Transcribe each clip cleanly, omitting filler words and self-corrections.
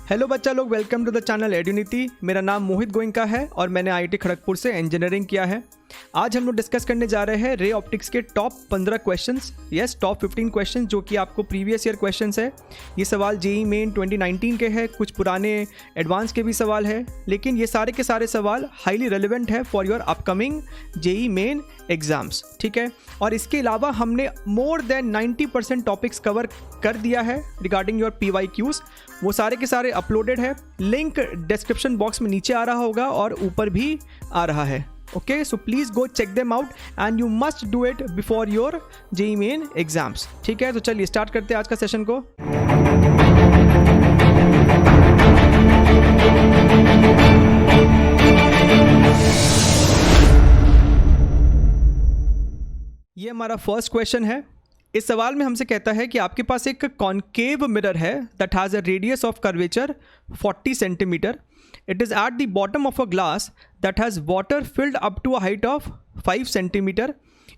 Hello बच्चा लोग, welcome to the channel एड्यूनिटी। मेरा नाम मोहित गोइंका है और मैंने आईआईटी खड़गपुर से इंजीनियरिंग किया है। आज हम लोग डिस्कस करने जा रहे हैं रे ऑप्टिक्स के टॉप 15 क्वेश्चंस, टॉप 15 क्वेश्चंस जो कि आपको प्रीवियस ईयर क्वेश्चंस है। ये सवाल जेईई मेन 2019 के हैं, कुछ पुराने एडवांस के भी सवाल है, लेकिन ये सारे के सारे सवाल हाईली रेलिवेंट है for your upcoming JEE main exams. ठीक है, और इसके अलावा हमने मोर देन 90% टॉपिक्स कवर कर दिया है रिगार्डिंग योर PYQs। वो सारे के सारे अपलोडेड है, लिंक डिस्क्रिप्शन बॉक्स में नीचे आ रहा होगा और ऊपर भी आ रहा है। Okay, so please go check them out and you must do it before your JEE main exams. ठीक है, तो चलिए स्टार्ट करते हैं आज का सेशन को। ये हमारा फर्स्ट क्वेश्चन है। इस सवाल में हमसे कहता है कि आपके पास एक कॉन्केव मिरर है that has a radius of curvature 40 centimetre. It is at the bottom of a glass that has water filled up to a height of 5 centimeter.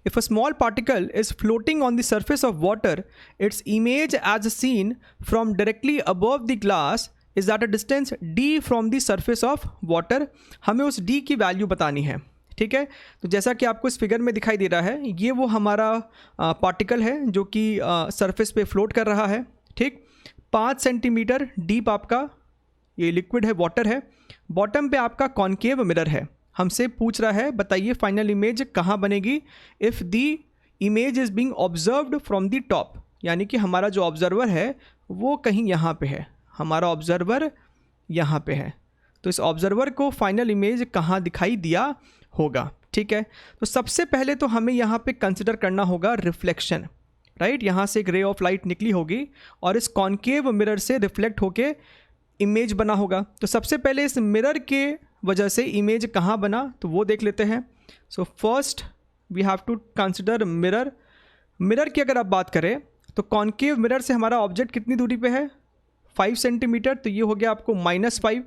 If a small particle is floating on the surface of water, its image as seen from directly above the glass is at a distance d from the surface of water. हमें उस d की value बतानी है। ठीक है, तो जैसा कि आपको इस फिगर में दिखाई दे रहा है, ये वो हमारा पार्टिकल है जो कि सरफेस पे फ्लोट कर रहा है। ठीक, 5 सेंटीमीटर डीप आपका ये लिक्विड है, वाटर है। बॉटम पे आपका कॉन्केव मिरर है। हमसे पूछ रहा है बताइए फाइनल इमेज कहाँ बनेगी if the image is being observed from the top, यानी कि हमारा जो ऑब्जर्वर है वो कहीं यहाँ पे है, हमारा ऑब्जर्वर यहाँ पे है। तो इस ऑब्जर्वर को फाइनल इमेज कहाँ दिखाई दिया होगा। ठीक है, तो सबसे पहले तो हमें यहाँ पे कंसिडर करना होगा रिफ्लेक्शन। राइट, यहाँ से एक रे ऑफ लाइट निकली होगी और इस कॉन्केव मिरर से रिफ्लेक्ट होके इमेज बना होगा। तो सबसे पहले इस मिरर के वजह से इमेज कहाँ बना तो वो देख लेते हैं। So first we have to consider mirror. Mirror की अगर आप बात करें तो कॉन्केव मिरर से हमारा ऑब्जेक्ट कितनी दूरी पे है, 5 सेंटीमीटर, तो ये हो गया आपको -5।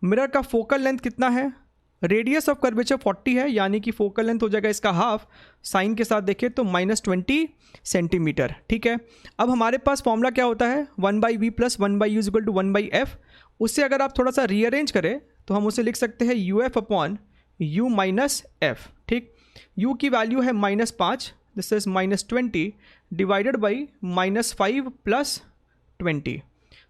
मिरर का फोकल लेंथ कितना है, रेडियस ऑफ कर्वेचर 40 है, यानी कि फोकल लेंथ हो जाएगा इसका हाफ। साइन के साथ देखें तो -20 सेंटीमीटर। ठीक है, अब हमारे पास फॉर्मूला क्या होता है, 1/v + 1/u = 1/f। उससे अगर आप थोड़ा सा रीअरेंज करें तो हम उसे लिख सकते हैं uf/u - f। ठीक, u की वैल्यू है -5, दिस इज -20 डिवाइडेड बाई -5 + 20।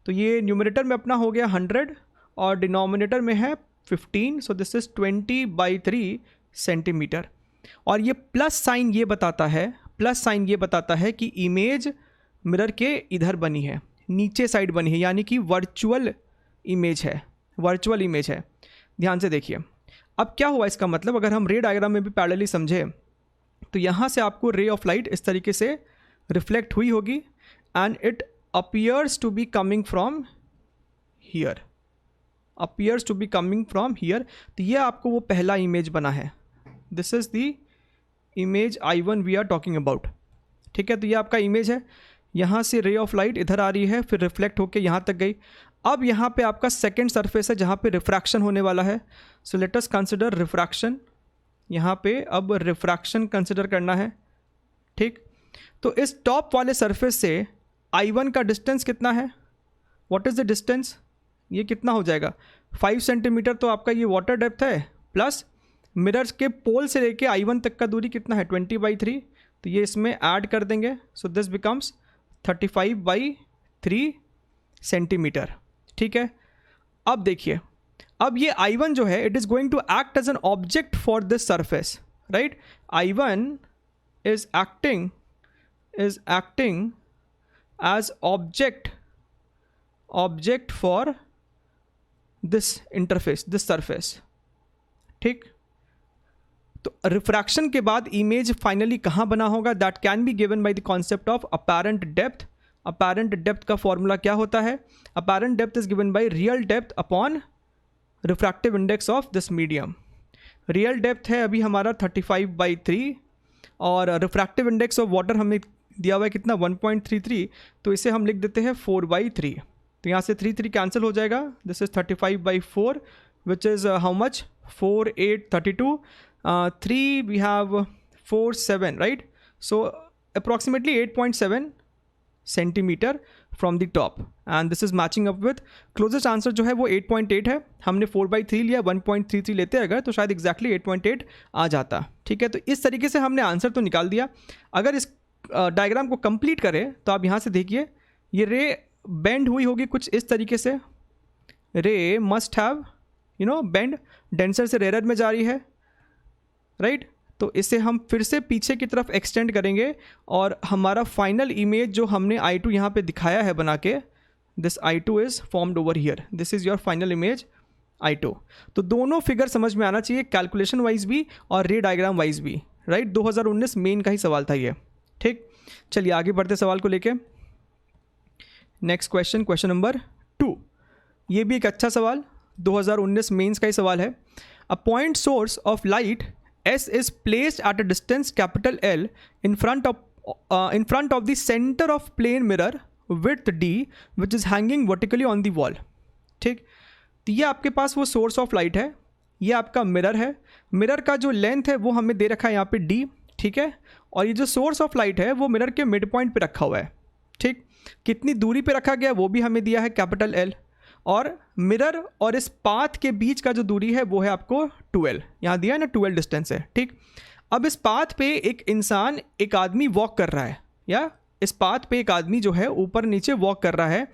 तो ये न्यूमरेटर में अपना हो गया 100 और डिनोमिनेटर में है 15, सो दिस इज 20/3 सेंटीमीटर। और ये प्लस साइन ये बताता है कि इमेज मिरर के इधर बनी है, नीचे साइड बनी है, यानी कि वर्चुअल इमेज है। ध्यान से देखिए, अब क्या हुआ इसका मतलब, अगर हम रे डायग्राम में भी पैरेलली समझे तो यहाँ से आपको रे ऑफ लाइट इस तरीके से रिफ्लेक्ट हुई होगी and it appears to be coming from here. तो ये आपको वो पहला इमेज बना है, this is the image I1 we are talking about. ठीक है, तो ये आपका इमेज है, यहाँ से रे ऑफ लाइट इधर आ रही है, फिर रिफ्लेक्ट होके यहाँ तक गई। अब यहाँ पे आपका सेकेंड सरफेस है जहाँ पे रिफ्रैक्शन होने वाला है। So let us consider refraction. यहाँ पे अब रिफ्रैक्शन कंसिडर करना है। ठीक, तो इस टॉप वाले सरफेस से I1 का डिस्टेंस कितना है, व्हाट इज़ द डिस्टेंस, ये कितना हो जाएगा, 5 सेंटीमीटर तो आपका ये वाटर डेप्थ है, प्लस मिरर्स के पोल से लेके I1 तक का दूरी कितना है, 20/3, तो ये इसमें ऐड कर देंगे। So this becomes 35/3 centimetre. ठीक है, अब देखिए, अब ये I1 जो है it is going to act as an object for this surface. Right, I1 is acting as object for this interface, this surface. ठीक, तो रिफ्रैक्शन के बाद इमेज फाइनली कहाँ बना होगा, that can be given by the concept of apparent depth. Apparent depth का formula क्या होता है, apparent depth is given by real depth upon refractive index of this medium. Real depth है अभी हमारा 35/3 और रिफ्रैक्टिव इंडेक्स ऑफ वाटर हमें दिया हुआ है कितना, 1.33, तो इसे हम लिख देते हैं 4/3। तो यहाँ से 3 कैंसिल हो जाएगा, this is 35/4 which is how much, 4 8 32, 3 we have 4 7, right. So approximately 8.7 centimetre from the top and this is matching up with closest answer जो है वो 8.8 है. हमने 4/3 लिया, 1.33 लेते अगर तो शायद एग्जैक्टली 8.8 आ जाता. ठीक है, तो इस तरीके से हमने आंसर तो निकाल दिया. अगर इस डायग्राम को कंप्लीट करें तो आप यहाँ से देखिए ये रे बेंड हुई होगी कुछ इस तरीके से. Ray must have bend, denser से रेयर में जा रही है, राइट. तो इसे हम फिर से पीछे की तरफ एक्सटेंड करेंगे और हमारा फाइनल इमेज जो हमने I2 यहाँ पे दिखाया है बना के, this I2 is formed over here, this is your final image I2. तो दोनों फिगर समझ में आना चाहिए, कैलकुलेशन वाइज भी और रे डायग्राम वाइज भी, राइट. 2019 मेन का ही सवाल था ये. ठीक, चलिए आगे बढ़ते सवाल को लेके. Next question, question number 2. ये भी एक अच्छा सवाल 2019 मेंस का ही सवाल है. A point source of light S is placed at a distance capital L in front of the center of plane mirror width D which is hanging vertically on the wall. ठीक, तो ये आपके पास वो source of light है, ये आपका mirror है. Mirror का जो लेंथ है वो हमें दे रखा है यहाँ पे D. ठीक है, और ये जो सोर्स ऑफ लाइट है वो मिरर के मिड पॉइंट पे रखा हुआ है. ठीक, कितनी दूरी पे रखा गया वो भी हमें दिया है कैपिटल L, और मिरर और इस पाथ के बीच का जो दूरी है वो है आपको 12, यहाँ दिया है ना 12 डिस्टेंस है. ठीक, अब इस पाथ पे एक इंसान, एक आदमी वॉक कर रहा है, या इस पाथ पे एक आदमी जो है ऊपर नीचे वॉक कर रहा है.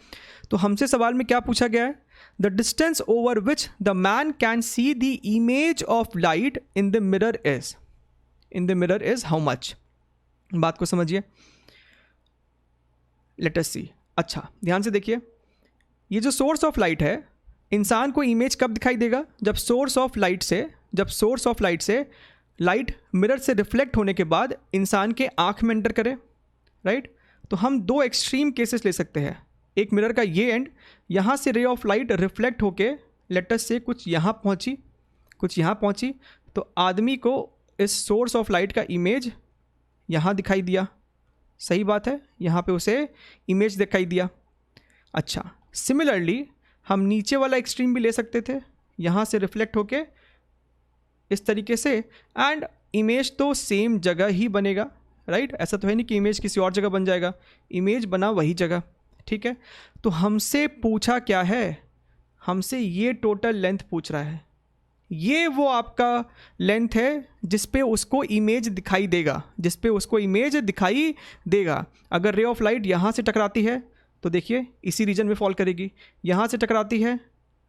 तो हमसे सवाल में क्या पूछा गया है, the distance over which the man can see the image of light in the mirror is how much. बात को समझिए, लेट अस सी. अच्छा, ध्यान से देखिए, ये जो सोर्स ऑफ लाइट है, इंसान को इमेज कब दिखाई देगा, जब सोर्स ऑफ लाइट से लाइट मिरर से रिफ्लेक्ट होने के बाद इंसान के आँख में एंटर करे, राइट. तो हम दो एक्सट्रीम केसेस ले सकते हैं. एक मिरर का ये एंड, यहाँ से रे ऑफ लाइट रिफ्लेक्ट होके लेट अस से कुछ यहाँ पहुँची, तो आदमी को इस सोर्स ऑफ लाइट का इमेज यहाँ दिखाई दिया. सही बात है, यहाँ पे उसे इमेज दिखाई दिया. अच्छा, सिमिलरली हम नीचे वाला एक्सट्रीम भी ले सकते थे, यहाँ से रिफ्लेक्ट होके इस तरीके से, एंड इमेज तो सेम जगह ही बनेगा, राइट. ऐसा तो है नहीं कि इमेज किसी और जगह बन जाएगा, इमेज बना वही जगह. ठीक है, तो हमसे पूछा क्या है, हमसे ये टोटल लेंथ पूछ रहा है. ये वो आपका लेंथ है जिस पे उसको इमेज दिखाई देगा, अगर रे ऑफ लाइट यहाँ से टकराती है तो देखिए इसी रीजन में फॉल करेगी, यहाँ से टकराती है,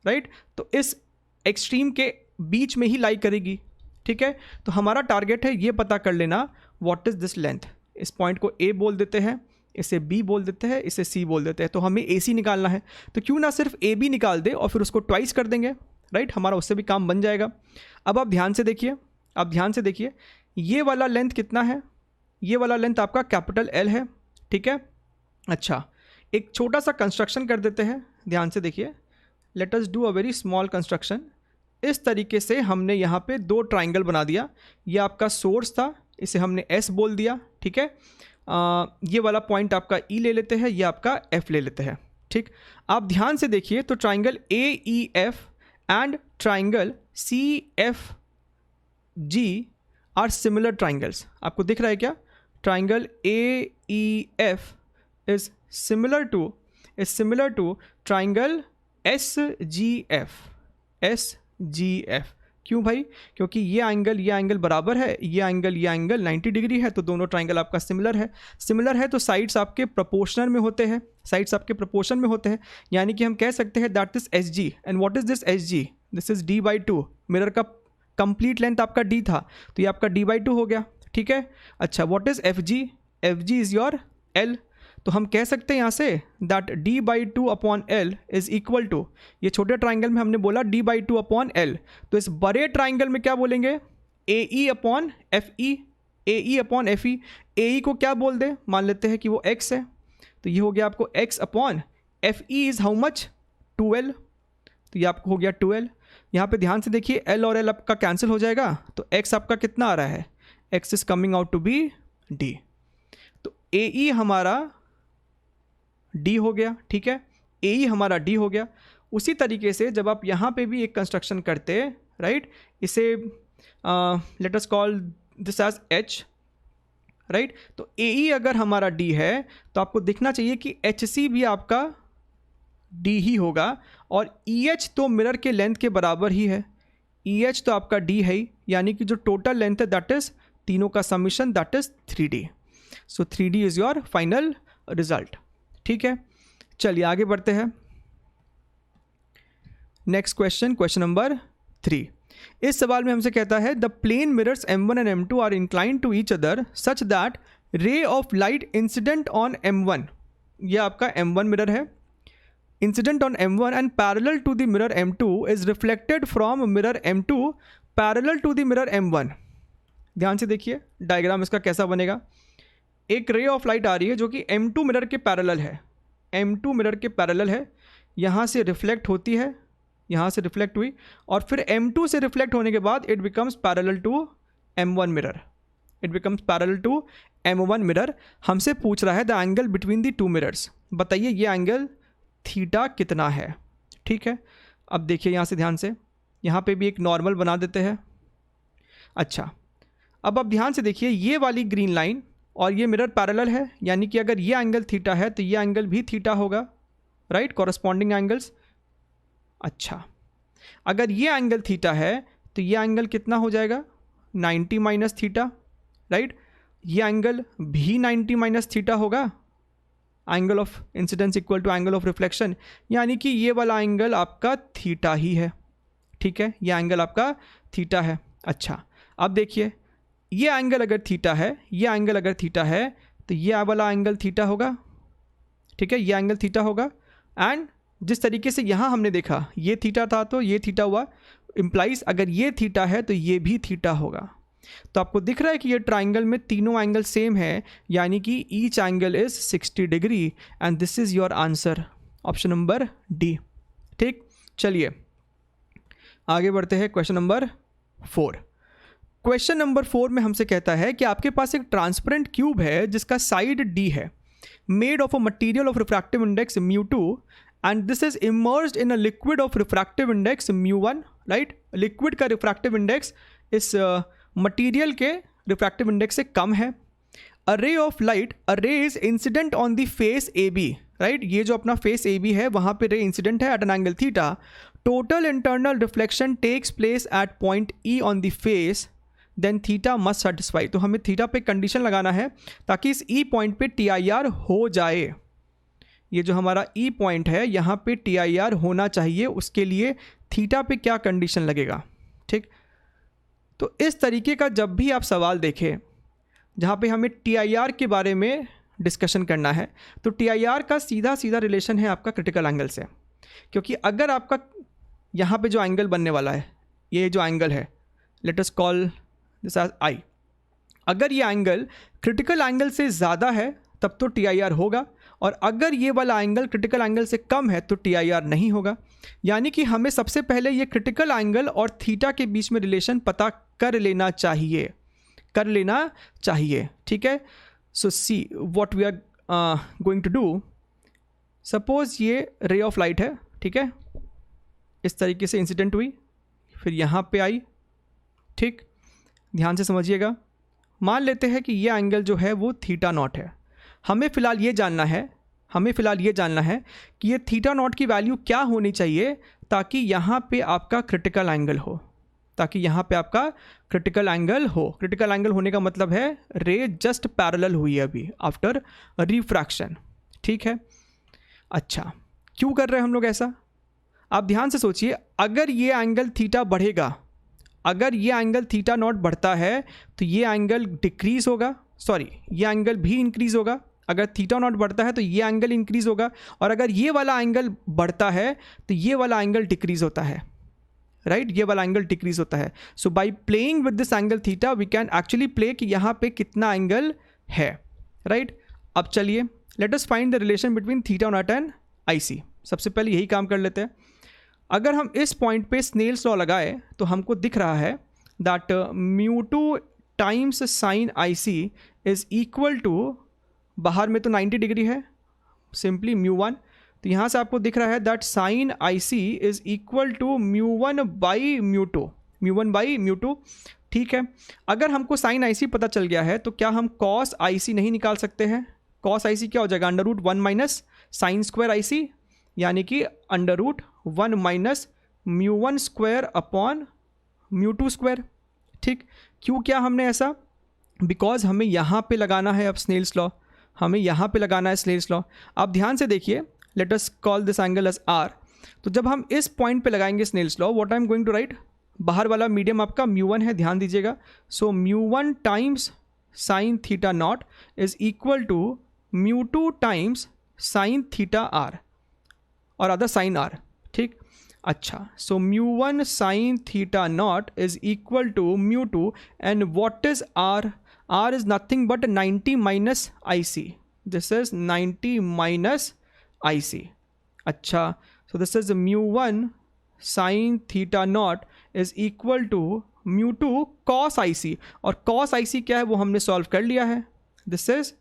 राइट, तो इस एक्सट्रीम के बीच में ही लाई करेगी. ठीक है, तो हमारा टारगेट है ये पता कर लेना व्हाट इज़ दिस लेंथ. इस पॉइंट को A बोल देते हैं, इसे B बोल देते हैं, इसे C बोल देते हैं. तो हमें AC निकालना है, तो क्यों ना सिर्फ AB निकाल दे और फिर उसको ट्वाइस कर देंगे, राइट. हमारा उससे भी काम बन जाएगा. अब आप ध्यान से देखिए, ये वाला लेंथ कितना है, ये वाला लेंथ आपका कैपिटल L है. ठीक है, अच्छा, एक छोटा सा कंस्ट्रक्शन कर देते हैं. ध्यान से देखिए, let us do a very small construction. इस तरीके से हमने यहाँ पे दो ट्राइंगल बना दिया. ये आपका सोर्स था, इसे हमने S बोल दिया. ठीक है, ये वाला पॉइंट आपका E ले लेते हैं, ये आपका F ले लेते हैं. ठीक, आप ध्यान से देखिए तो triangle AEF and triangle CFG are similar triangles. आपको दिख रहा है क्या, triangle AEF is similar to triangle SGF. क्यों भाई, क्योंकि ये एंगल बराबर है, ये एंगल 90 डिग्री है, तो दोनों ट्राइंगल आपका सिमिलर है. तो साइड्स आपके प्रोपोर्शनल में होते हैं, यानी कि हम कह सकते हैं that is SG. And what is this SG, this is D/2. Mirror का कंप्लीट लेंथ आपका D था, तो ये आपका D/2 हो गया. ठीक है, अच्छा, what is FG is your L. तो हम कह सकते हैं यहाँ से that D/2 upon L is equal to, ये छोटे ट्राइंगल में हमने बोला D/2 अपॉन L, तो इस बड़े ट्राइंगल में क्या बोलेंगे, AE अपॉन FE. AE को क्या बोल दे, मान लेते हैं कि वो X है, तो ये हो गया आपको X upon FE is how much, 12. तो ये आपको हो गया 12. यहाँ पे ध्यान से देखिए, L और L आपका कैंसिल हो जाएगा, तो X आपका कितना आ रहा है, X is coming out to be D. तो AE हमारा D हो गया. ठीक है, AE हमारा D हो गया. उसी तरीके से जब आप यहाँ पे भी एक कंस्ट्रक्शन करते, राइट, इसे let us call this as H, right. तो AE अगर हमारा D है तो आपको दिखना चाहिए कि HC भी आपका D ही होगा, और EH तो मिरर के लेंथ के बराबर ही है, EH तो आपका D है ही, यानी कि जो टोटल लेंथ है दैट इज तीनों का summation that is 3D। So 3D is your final result. ठीक है, चलिए आगे बढ़ते हैं। Next question, question number 3। इस सवाल में हमसे कहता है the plane mirrors M1 and M2 are inclined to each other such that ray of light incident on M1, ये आपका M1 मिरर है, incident on M1 and parallel to the mirror M2 is reflected from mirror M2 parallel to the mirror M1। ध्यान से देखिए diagram इसका कैसा बनेगा। एक रे ऑफ लाइट आ रही है जो कि M2 मिरर के पैरेलल है, M2 मिरर के पैरेलल है, यहाँ से रिफ्लेक्ट होती है, यहाँ से रिफ्लेक्ट हुई, और फिर M2 से रिफ्लेक्ट होने के बाद it becomes parallel to M1 mirror, it becomes parallel to M1 mirror. हमसे पूछ रहा है the angle between the two mirrors, बताइए ये एंगल थीटा कितना है। ठीक है, अब देखिए यहाँ से ध्यान से, यहाँ पे भी एक नॉर्मल बना देते हैं। अच्छा, अब आप ध्यान से देखिए ये वाली ग्रीन लाइन और ये मिरर पैरेलल है, यानी कि अगर ये एंगल थीटा है तो ये एंगल भी थीटा होगा, राइट, कॉरस्पॉन्डिंग एंगल्स। अच्छा, अगर ये एंगल थीटा है तो ये एंगल कितना हो जाएगा, 90 माइनस थीटा, राइट। ये एंगल भी 90 माइनस थीटा होगा, angle of incidence equal to angle of reflection, यानी कि ये वाला एंगल आपका थीटा ही है। ठीक है, ये एंगल आपका थीटा है। अच्छा, अब देखिए ये एंगल अगर थीटा है, ये एंगल अगर थीटा है तो ये वाला एंगल थीटा होगा। ठीक है, ये एंगल थीटा होगा, एंड जिस तरीके से यहाँ हमने देखा ये थीटा था तो ये थीटा हुआ, इम्प्लाइज अगर ये थीटा है तो ये भी थीटा होगा। तो आपको दिख रहा है कि ये ट्राइंगल में तीनों एंगल सेम है, यानी कि each angle is 60 degree, and this is your answer, option number D. ठीक, चलिए आगे बढ़ते हैं क्वेश्चन नंबर 4। क्वेश्चन नंबर 4 में हमसे कहता है कि आपके पास एक ट्रांसपेरेंट क्यूब है जिसका साइड D है, made of a material of refractive index μ2 and this is emerged in a liquid of refractive index μ1, right. Liquid का रिफ्रैक्टिव इंडेक्स इस मटेरियल के रिफ्रैक्टिव इंडेक्स से कम है। A ray of light, a ray is incident on the face AB, right, ये जो अपना face AB है वहाँ पे रे इंसिडेंट है at an angle theta. Total internal reflection takes place at point E on the face, then theta must satisfy. तो हमें theta पे कंडीशन लगाना है ताकि इस E पॉइंट पे TIR हो जाए। ये जो हमारा E पॉइंट है यहाँ पे TIR होना चाहिए, उसके लिए थीटा पे क्या कंडीशन लगेगा। ठीक, तो इस तरीके का जब भी आप सवाल देखें जहाँ पे हमें TIR के बारे में डिस्कशन करना है तो TIR का सीधा सीधा रिलेशन है आपका क्रिटिकल एंगल से, क्योंकि अगर आपका यहाँ पे जो एंगल बनने वाला है, ये जो एंगल है, let us call this as I, अगर ये एंगल क्रिटिकल एंगल से ज़्यादा है तब तो TIR होगा, और अगर ये वाला एंगल क्रिटिकल एंगल से कम है तो TIR नहीं होगा। यानी कि हमें सबसे पहले ये क्रिटिकल एंगल और थीटा के बीच में रिलेशन पता कर लेना चाहिए, कर लेना चाहिए। ठीक है, so see what we are going to do. Suppose ये रे ऑफ लाइट है, ठीक है, इस तरीके से इंसिडेंट हुई, फिर यहाँ पे आई। ठीक, ध्यान से समझिएगा। मान लेते हैं कि ये एंगल जो है वो थीटा नॉट है। हमें फ़िलहाल ये जानना है कि ये थीटा नॉट की वैल्यू क्या होनी चाहिए ताकि यहाँ पे आपका क्रिटिकल एंगल हो, क्रिटिकल एंगल होने का मतलब है रे जस्ट पैरेलल हुई है अभी आफ्टर रिफ्रैक्शन। ठीक है, अच्छा क्यों कर रहे हैं हम लोग ऐसा, आप ध्यान से सोचिए। अगर ये एंगल थीटा बढ़ेगा, अगर ये एंगल थीटा नॉट बढ़ता है तो ये एंगल डिक्रीज होगा, ये एंगल भी इंक्रीज होगा। अगर थीटा नॉट बढ़ता है तो ये एंगल इंक्रीज होगा, और अगर ये वाला एंगल बढ़ता है तो ये वाला एंगल डिक्रीज होता है, राइट, ये वाला एंगल डिक्रीज होता है। So by playing with this angle theta we can actually play कि यहाँ पे कितना एंगल है, राइट। अब चलिए let us find the relation between theta naught and IC। सबसे पहले यही काम कर लेते हैं। अगर हम इस पॉइंट पे स्नेल्स लॉ लगाए तो हमको दिख रहा है that μ2 times sine IC is equal to, बाहर में तो 90 डिग्री है, सिंपली μ1, तो यहाँ से आपको दिख रहा है that sine IC is equal to μ1 by μ2, ठीक है, अगर हमको साइन आई सी पता चल गया है तो क्या हम कॉस आई सी नहीं निकाल सकते हैं? कॉस आई सी क्या हो जाएगा? Under root 1 minus sine square I C, यानी कि under root 1 minus mu 1 square upon mu 2 square. ठीक, क्यों किया हमने ऐसा? बिकॉज हमें यहाँ पे लगाना है अब स्नेल्स लॉ, हमें यहाँ पे लगाना है स्नेल्स लॉ। आप ध्यान से देखिए, let us call this angle as R. तो जब हम इस पॉइंट पे लगाएंगे Snell's law, what I am going to write, बाहर वाला मीडियम आपका म्यू 1 है, ध्यान दीजिएगा। So mu 1 times sine theta not is equal to mu 2 times sine theta R और अदर साइन आर। ठीक, अच्छा, so mu 1 sine theta not is equal to mu 2 and what is R? R is nothing but 90 minus IC. This is 90 minus IC. अच्छा, so this is mu 1 sin theta naught is equal to mu 2 cos IC, और cos IC क्या है वो हमने solve कर लिया है। This is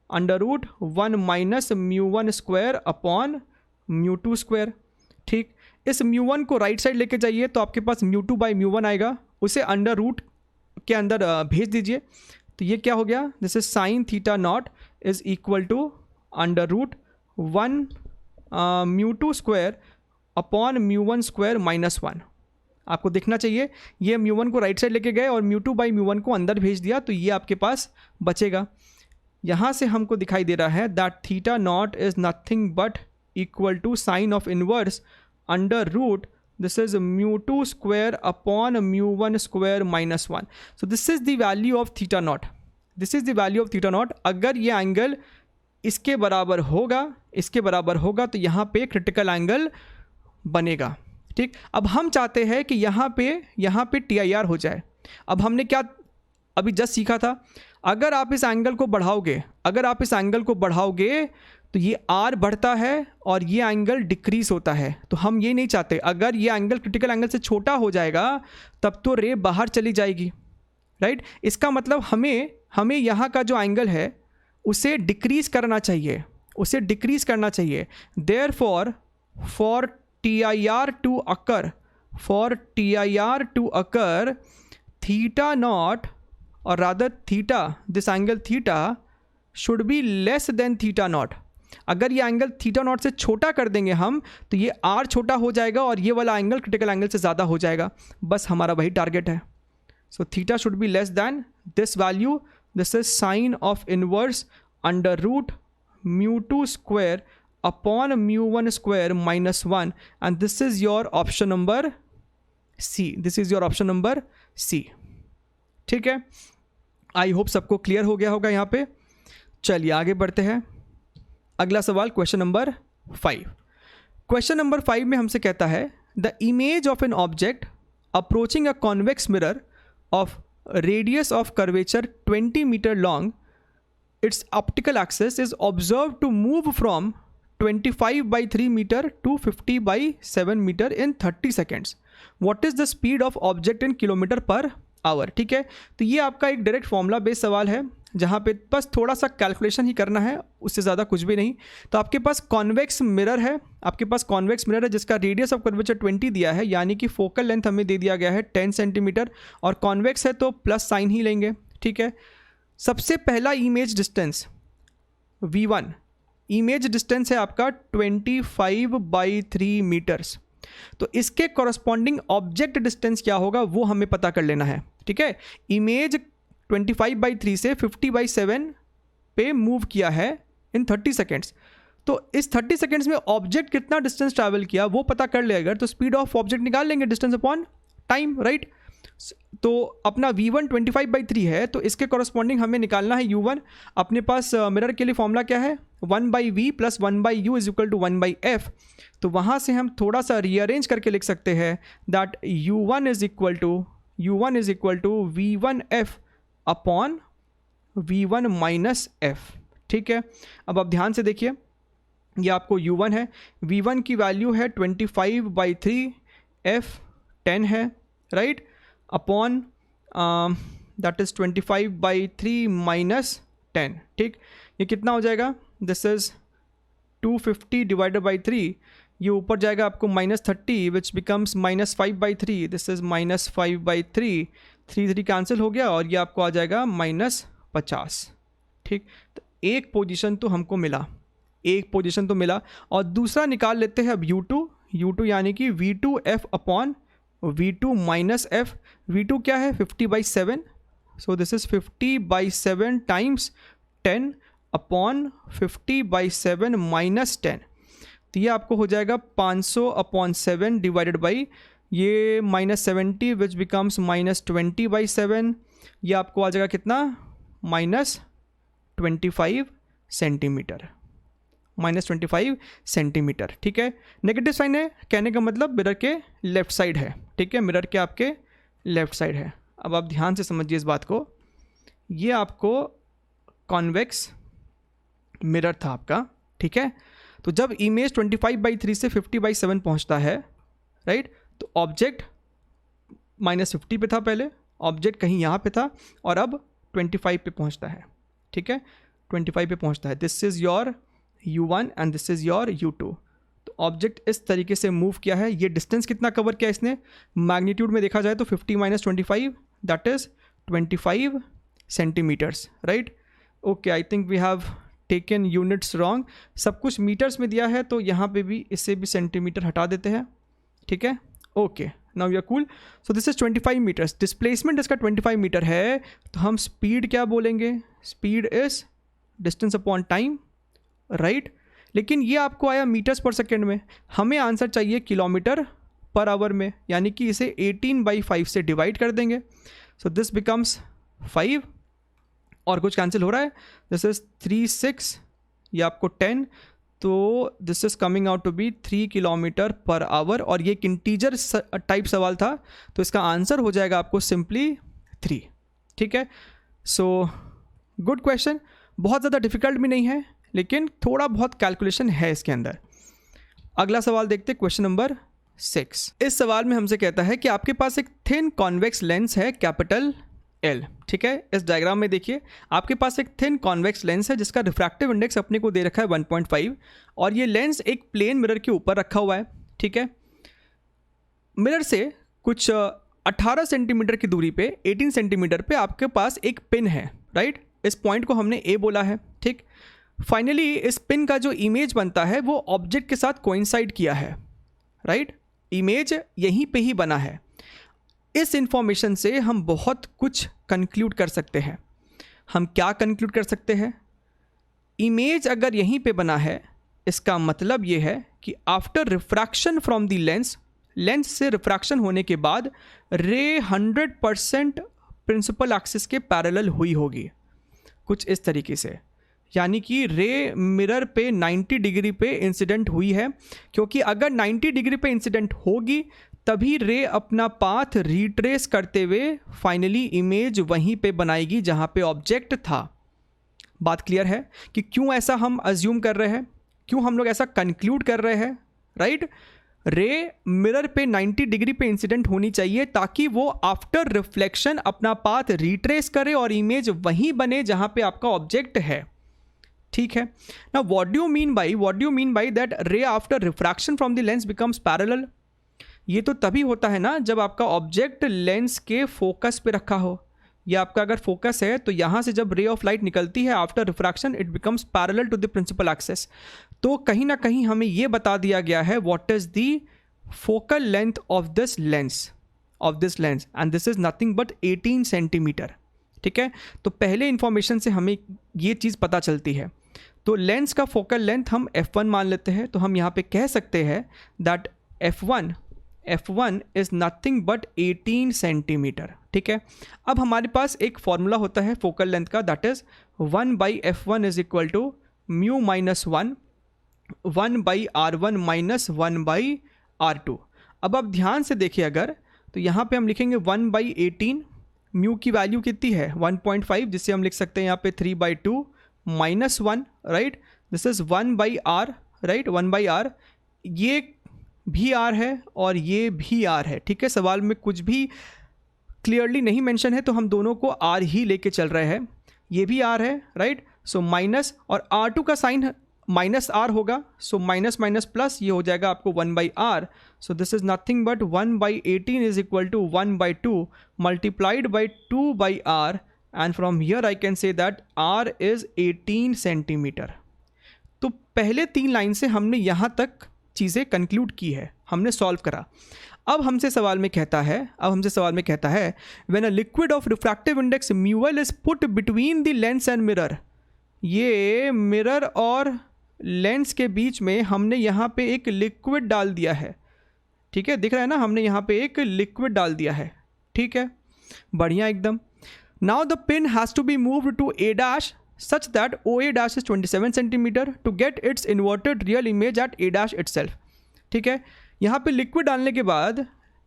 under root 1 minus mu 1 square upon mu 2 square. ठीक, इस mu 1 को राइट साइड लेके जाइए तो आपके पास mu 2 बाई mu 1 आएगा, उसे अंडर रूट के अंदर भेज दीजिए। तो ये क्या हो गया? This is sine theta not is equal to under root 1 mu 2 square upon mu 1 square minus 1। आपको देखना चाहिए ये म्यू 1 को राइट साइड लेके गए और म्यू 2 बाई म्यू 1 को अंदर भेज दिया, तो ये आपके पास बचेगा। यहाँ से हमको दिखाई दे रहा है that theta not is nothing but equal to sine of inverse under root this is mu 2 square upon mu 1 square minus 1. So this is the value of theta naught. This is the value of theta naught. अगर ये angle इसके बराबर होगा तो यहाँ पे critical angle बनेगा। ठीक, अब हम चाहते हैं कि यहाँ पे TIR हो जाए। अब हमने क्या अभी जस्ट सीखा था, अगर आप इस एंगल को बढ़ाओगे तो ये R बढ़ता है और ये एंगल डिक्रीज होता है। तो हम ये नहीं चाहते, अगर ये एंगल क्रिटिकल एंगल से छोटा हो जाएगा तब तो रे बाहर चली जाएगी, राइट। इसका मतलब हमें यहाँ का जो एंगल है उसे डिक्रीज करना चाहिए, therefore for TIR to occur theta naught और rather theta, this angle theta should be less than theta naught. अगर ये एंगल थीटा नॉट से छोटा कर देंगे हम तो ये R छोटा हो जाएगा और ये वाला एंगल क्रिटिकल एंगल से ज़्यादा हो जाएगा। बस हमारा वही टारगेट है। So theta should be less than this value, this is sine of inverse under root mu 2 square upon mu 1 square minus 1 and this is your option number C. ठीक है, आई होप सबको clear हो गया होगा यहाँ पे। चलिए आगे बढ़ते हैं। अगला सवाल क्वेश्चन नंबर 5। क्वेश्चन नंबर 5 में हमसे कहता है the image of an object approaching a convex mirror of radius of curvature 20 metre long, its optical axis is observe to move from 25/3 metre to 50/7 metre in 30 seconds. What is the speed of object in kilometre per hour. ठीक है, तो ये आपका एक direct formula based सवाल है जहाँ पे बस थोड़ा सा कैलकुलेशन ही करना है, उससे ज़्यादा कुछ भी नहीं। तो आपके पास कॉन्वेक्स मिरर है, जिसका रेडियस ऑफ कर्वेचर 20 दिया है, यानी कि फोकल लेंथ हमें दे दिया गया है 10 सेंटीमीटर, और कॉन्वेक्स है तो प्लस साइन ही लेंगे। ठीक है, सबसे पहला image distance V1, image distance है आपका 25/3 मीटर्स। तो इसके कॉरस्पॉन्डिंग ऑब्जेक्ट डिस्टेंस क्या होगा वो हमें पता कर लेना है। ठीक है, इमेज 25/3 से 50/7 पे मूव किया है इन 30 सेकेंड्स। तो इस 30 सेकेंड्स में ऑब्जेक्ट कितना डिस्टेंस ट्रैवल किया वो पता कर ले, अगर तो स्पीड ऑफ ऑब्जेक्ट निकाल लेंगे, डिस्टेंस अपॉन टाइम, राइट। तो अपना V1 25/3 है, तो इसके कॉरस्पॉन्डिंग हमें निकालना है U1। अपने पास मिरर के लिए फॉर्मूला क्या है, 1/V + 1/U is equal to 1/F। तो वहाँ से हम थोड़ा सा रीअरेंज करके लिख सकते हैं that U1 is equal to V1F upon V1 minus F। ठीक है, अब आप ध्यान से देखिए, ये आपको U1 है, V1 की वैल्यू है 25/3, F 10 है, right, upon that is 25/3 minus 10। ठीक, ये कितना हो जाएगा, दिस इज 250 डिवाइडेड बाई 3, ये ऊपर जाएगा आपको -30 which becomes -5/3, this is -5/3, 3 cancel हो गया और ये आपको आ जाएगा -50। ठीक, तो एक पोजीशन तो हमको मिला, एक पोजीशन तो मिला। और दूसरा निकाल लेते हैं अब U2 यानी कि V2F upon V2 minus F। V2 क्या है 50/7, सो this is 50/7 times 10 upon 50/7 minus 10, तो ये आपको हो जाएगा 500/7 डिवाइडेड बाई ये -70 विच बिकम्स -20/7, ये आपको आ जाएगा कितना -25 सेंटीमीटर, -25 सेंटीमीटर। ठीक है, नेगेटिव साइन है, कहने का मतलब मिरर के लेफ्ट साइड है। ठीक है, मिरर के आपके लेफ्ट साइड है। अब आप ध्यान से समझिए इस बात को, ये आपको कॉन्वेक्स मिरर था आपका। ठीक है, तो जब इमेज 25/3 से 50/7 पहुंचता है, राइट, तो ऑब्जेक्ट -50 पे था पहले, ऑब्जेक्ट कहीं यहाँ पे था और अब 25 पे पहुंचता है। ठीक है, 25 पे पहुंचता है। This is your U1 and this is your U2। तो ऑब्जेक्ट इस तरीके से मूव किया है। ये डिस्टेंस कितना कवर किया इसने, मैग्नीट्यूड में देखा जाए तो 50 - 25 that is 25 centimetres, right. Okay, I think we have taken units wrong, सब कुछ मीटर्स में दिया है तो यहाँ पे भी इससे भी सेंटीमीटर हटा देते हैं। ठीक है, okay, now you are cool. So this is 25 metres, displacement इसका 25 मीटर है, तो हम स्पीड क्या बोलेंगे, speed is distance upon time, right. लेकिन ये आपको आया मीटर्स पर सेकेंड में, हमें आंसर चाहिए किलोमीटर पर आवर में, यानी कि इसे 18/5 से डिवाइड कर देंगे। सो दिस बिकम्स 5 और कुछ कैंसिल हो रहा है, दिस इज 3 6, ये आपको 10, तो this is coming out to be 3 kilometre per hour. और ये एक इंटीजर टाइप सवाल था तो इसका आंसर हो जाएगा आपको सिंपली 3। ठीक है, सो गुड क्वेश्चन, बहुत ज़्यादा डिफिकल्ट भी नहीं है लेकिन थोड़ा बहुत कैलकुलेशन है इसके अंदर। अगला सवाल देखते हैं, क्वेश्चन नंबर 6। इस सवाल में हमसे कहता है कि आपके पास एक थिन कॉन्वेक्स लेंस है कैपिटल L। ठीक है, इस डायग्राम में देखिए आपके पास एक थिन कॉन्वेक्स लेंस है जिसका रिफ्रैक्टिव इंडेक्स अपने को दे रखा है 1.5 और ये लेंस एक प्लेन मिरर के ऊपर रखा हुआ है। ठीक है, मिरर से कुछ 18 सेंटीमीटर की दूरी पे, 18 सेंटीमीटर पे आपके पास एक पिन है, राइट। इस पॉइंट को हमने A बोला है। ठीक, फाइनली इस पिन का जो इमेज बनता है वो ऑब्जेक्ट के साथ कोइंसाइड किया है, राइट, इमेज यहीं पे ही बना है। इस इंफॉर्मेशन से हम बहुत कुछ कंक्लूड कर सकते हैं। हम क्या कंक्लूड कर सकते हैं, इमेज अगर यहीं पे बना है इसका मतलब ये है कि after refraction from the lens, lens से रिफ्रैक्शन होने के बाद रे 100% प्रिंसिपल एक्सिस के पैरेलल हुई होगी, कुछ इस तरीके से, यानी कि रे मिरर पे 90 डिग्री पे इंसिडेंट हुई है, क्योंकि अगर 90 डिग्री पे इंसिडेंट होगी तभी रे अपना पाथ रिट्रेस करते हुए फाइनली इमेज वहीं पे बनाएगी जहाँ पे ऑब्जेक्ट था। बात क्लियर है कि क्यों ऐसा हम अज्यूम कर रहे हैं, क्यों हम लोग ऐसा कंक्लूड कर रहे हैं, राइट। रे मिरर पे 90 डिग्री पे इंसिडेंट होनी चाहिए ताकि वो आफ्टर रिफ्लेक्शन अपना पाथ रिट्रेस करे और इमेज वहीं बने जहाँ पे आपका ऑब्जेक्ट है। ठीक है, now what do you mean by that ray after refraction from the lens becomes parallel. ये तो तभी होता है ना जब आपका ऑब्जेक्ट लेंस के फोकस पे रखा हो। ये आपका अगर फोकस है तो यहाँ से जब रे ऑफ लाइट निकलती है after refraction it becomes parallel to the principal axis. तो कहीं ना कहीं हमें ये बता दिया गया है what is the focal length of this lens and this is nothing but 18 centimetre. ठीक है, तो पहले इंफॉर्मेशन से हमें ये चीज़ पता चलती है। तो लेंस का फोकल लेंथ हम f1 मान लेते हैं, तो हम यहाँ पे कह सकते हैं that f1 is nothing but 18 centimetre. ठीक है, अब हमारे पास एक फॉर्मूला होता है फोकल लेंथ का, that is 1/f1 is equal to mu minus 1/r1 minus 1/r2। अब आप ध्यान से देखिए अगर, तो यहाँ पे हम लिखेंगे 1/18, म्यू की वैल्यू कितनी है 1.5, जिससे हम लिख सकते हैं यहाँ पे 3/2 minus 1, right. This is 1/r, right, 1/r, ये भी r है और ये भी r है। ठीक है, सवाल में कुछ भी क्लियरली नहीं मेंशन है तो हम दोनों को r ही लेके चल रहे हैं। ये भी r है, राइट, सो माइनस, और r2 का साइन माइनस आर होगा, सो माइनस माइनस प्लस ये हो जाएगा आपको 1/r. So this is nothing but 1/18 is equal to 1/2 multiplied by 2/r, and from here I can say that r is 18 centimetre. तो पहले 3 line से हमने यहाँ तक चीज़ें कंक्लूड की है, हमने सॉल्व करा. अब हमसे सवाल में कहता है when a liquid of refractive index mu L is put between the lens and mirror. ये मिरर और लेंस के बीच में हमने यहाँ पे एक लिक्विड डाल दिया है. ठीक है, दिख रहा है ना, हमने यहाँ पे एक लिक्विड डाल दिया है. ठीक है, बढ़िया एकदम. Now the pin has to be moved to A dash such that OA dash is 27 centimeter to get its inverted real image at A dash itself. ठीक है, यहाँ पे लिक्विड डालने के बाद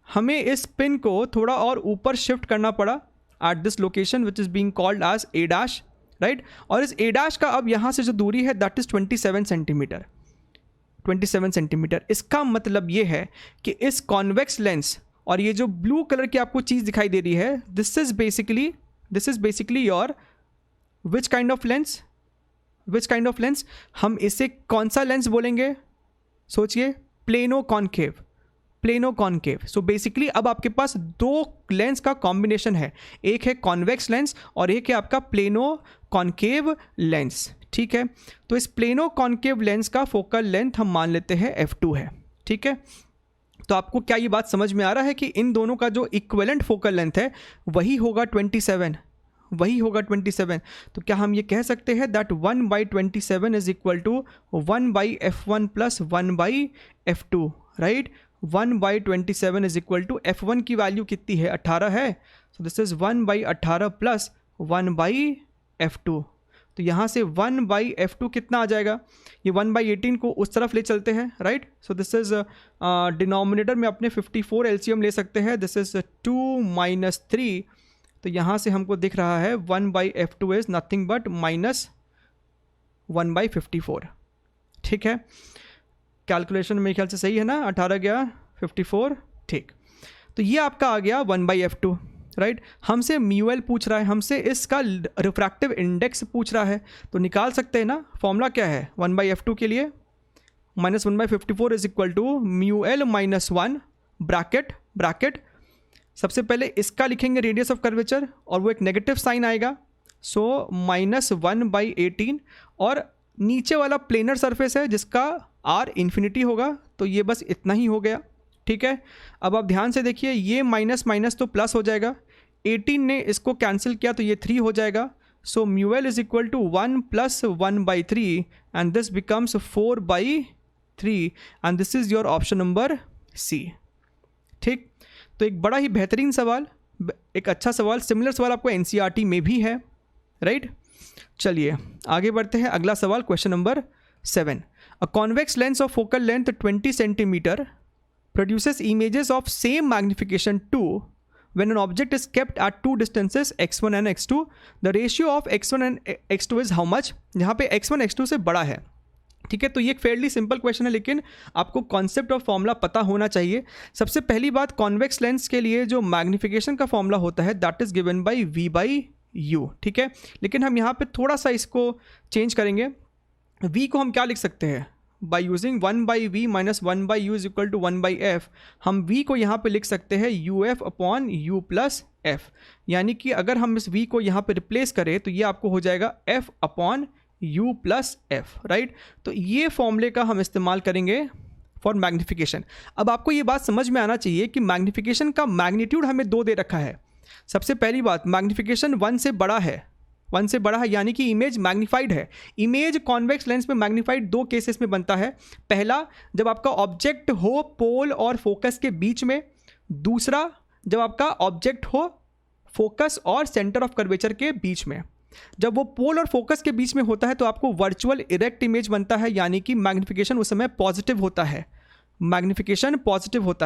हमें इस पिन को थोड़ा और ऊपर शिफ्ट करना पड़ा at this location which is being called as A dash, right. और इस A dash का अब यहाँ से जो दूरी है दैट इज़ 27 सेंटीमीटर. 27 सेंटीमीटर. इसका मतलब ये है कि इस कॉन्वेक्स लेंस और ये जो ब्लू कलर की आपको चीज़ दिखाई दे रही है, this is basically your which kind of lens. हम इसे कौन सा लेंस बोलेंगे, सोचिए, प्लेनो कॉन्केव. सो बेसिकली अब आपके पास 2 लेंस का कॉम्बिनेशन है, एक है कॉन्वेक्स लेंस और एक है आपका प्लेनो कॉन्केव लेंस. ठीक है, तो इस प्लेनो कॉन्केव लेंस का फोकल लेंथ हम मान लेते हैं f2 है. ठीक है, तो आपको क्या ये बात समझ में आ रहा है कि इन दोनों का जो इक्विवेलेंट फोकल लेंथ है वही होगा 27. तो क्या हम ये कह सकते हैं that 1/27 is equal to 1/f1 plus 1/f2, right. 1/27 is equal to f1 की वैल्यू कितनी है, 18 है. So this is 1/18 plus 1/f2. तो यहाँ से 1/f2 कितना आ जाएगा, ये 1/18 को उस तरफ ले चलते हैं, right. So this is denominator में अपने 54 LCM ले सकते हैं. This is 2 - 3. तो यहाँ से हमको दिख रहा है 1/f2 is nothing but minus 1/54. ठीक है, कैलकुलेशन मेरे ख्याल से सही है ना, 18 गया 54. ठीक, तो ये आपका आ गया 1/f2, राइट. हमसे म्यूएल पूछ रहा है, हमसे इसका रिफ्रैक्टिव इंडेक्स पूछ रहा है, तो निकाल सकते हैं ना. फॉर्मूला क्या है 1/f2 के लिए, minus 1/54 is equal to mu L -1 bracket. सबसे पहले इसका लिखेंगे रेडियस ऑफ कर्वेचर और वो एक नेगेटिव साइन आएगा, सो -1/18. और नीचे वाला प्लेनर सरफेस है जिसका r इन्फिनिटी होगा, तो ये बस इतना ही हो गया. ठीक है, अब आप ध्यान से देखिए, ये माइनस माइनस तो प्लस हो जाएगा, 18 ने इसको कैंसिल किया तो ये 3 हो जाएगा. So mu L is equal to 1 + 1/3 and this becomes 4/3 and this is your option number C. ठीक, तो एक बड़ा ही बेहतरीन सवाल, एक अच्छा सवाल. सिमिलर सवाल आपको NCERT में भी है, राइट. चलिए आगे बढ़ते हैं. अगला सवाल, question number 7. A convex lens of focal length 20 centimetre produces images of same magnification 2 when an object is kept at 2 distances x1 and x2. The ratio of x1 and x2 is how much? यहाँ पे x1 x2 से बड़ा है. ठीक है, तो ये एक फेयरली सिंपल क्वेश्चन है, लेकिन आपको कॉन्सेप्ट और फॉर्मूला पता होना चाहिए. सबसे पहली बात, कॉन्वेक्स लेंस के लिए जो मैग्निफिकेशन का फॉर्मूला होता है that is given bye v/u. ठीक है, लेकिन हम यहाँ पे थोड़ा सा इसको चेंज करेंगे. v को हम क्या लिख सकते हैं, by using 1/v minus 1/u is equal to 1/f. हम v को यहाँ पे लिख सकते हैं uf/u प्लस f. यानी कि अगर हम इस v को यहाँ पे रिप्लेस करें तो ये आपको हो जाएगा f/u प्लस f, राइट. तो ये फॉर्मूले का हम इस्तेमाल करेंगे फॉर मैग्निफिकेशन. अब आपको ये बात समझ में आना चाहिए कि मैग्निफिकेशन का मैग्नीट्यूड हमें 2 दे रखा है. सबसे पहली बात, मैग्निफिकेशन 1 से बड़ा है, यानी कि इमेज मैग्नीफाइड है. इमेज कॉन्वेक्स लेंस में मैग्नीफाइड 2 केसेस में बनता है. पहला, जब आपका ऑब्जेक्ट हो पोल और फोकस के बीच में. दूसरा, जब आपका ऑब्जेक्ट हो फोकस और सेंटर ऑफ कर्वेचर के बीच में. जब वो पोल और फोकस के बीच में होता है तो आपको वर्चुअल इरेक्ट इमेज बनता है, यानी कि मैग्निफिकेशन उस समय पॉजिटिव होता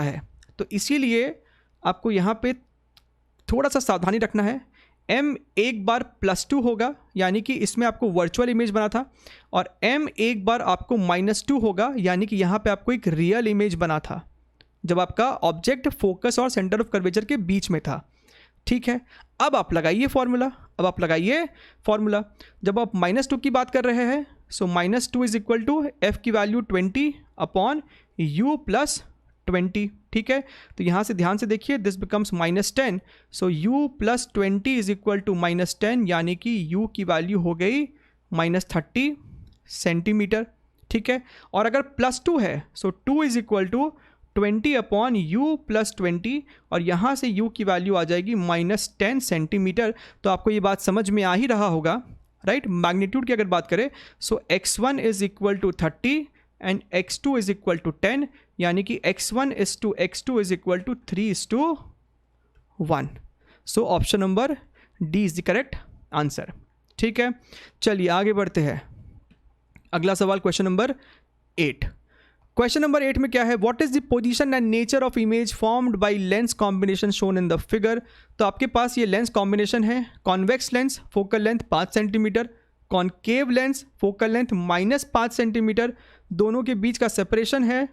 है. तो इसीलिए आपको यहाँ पे थोड़ा सा सावधानी रखना है. m एक बार +2 होगा, यानी कि इसमें आपको वर्चुअल इमेज बना था, और m एक बार आपको -2 होगा, यानी कि यहाँ पे आपको एक रियल इमेज बना था जब आपका ऑब्जेक्ट फोकस और सेंटर ऑफ कर्वेचर के बीच में था. ठीक है, अब आप लगाइए फॉर्मूला। जब आप -2 की बात कर रहे हैं, so -2 is equal to f की वैल्यू 20 अपॉन u प्लस 20, ठीक है। तो यहाँ से ध्यान से देखिए, this becomes -10, so u plus 20 is equal to -10, यानी कि u की वैल्यू हो गई -30 सेंटीमीटर, ठीक है। और अगर +2 है, so 2 is equal to 20 upon u plus 20, और यहाँ से u की वैल्यू आ जाएगी -10 सेंटीमीटर। तो आपको ये बात समझ में आ ही रहा होगा, राइट। मैग्नीट्यूड की अगर बात करें, so x1 is equal to 30 and x2 is equal to 10, यानी कि x1 is to x2 is equal to 3:1। So option number D is the correct answer, ठीक है। चलिए आगे बढ़ते हैं। अगला सवाल क्वेश्चन नंबर 8। क्वेश्चन नंबर 8 में क्या है, what is the position and nature of image formed by lens combination shown in the figure. तो आपके पास ये लेंस कॉम्बिनेशन है, convex lens focal length 5 centimetre, concave lens focal length -5 centimetre, दोनों के बीच का सेपरेशन है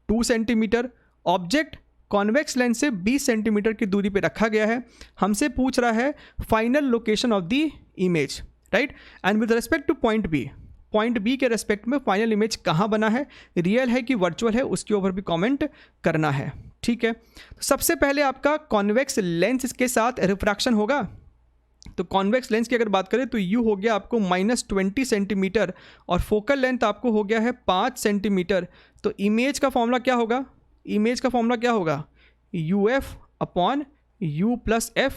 2 सेंटीमीटर। ऑब्जेक्ट कॉन्वेक्स लेंस से 20 centimetre की दूरी पे रखा गया है। हमसे पूछ रहा है final location of the image, right. And with respect to point B के रेस्पेक्ट में फाइनल इमेज कहाँ बना है, रियल है कि वर्चुअल है, उसके ऊपर भी कमेंट करना है, ठीक है। सबसे पहले आपका कॉन्वेक्स लेंस के साथ रिफ्रैक्शन होगा। तो कॉन्वेक्स लेंस की अगर बात करें तो यू हो गया आपको -20 सेंटीमीटर और फोकल लेंथ आपको हो गया है 5 सेंटीमीटर। तो इमेज का फॉर्मूला क्या होगा, UF upon U plus F।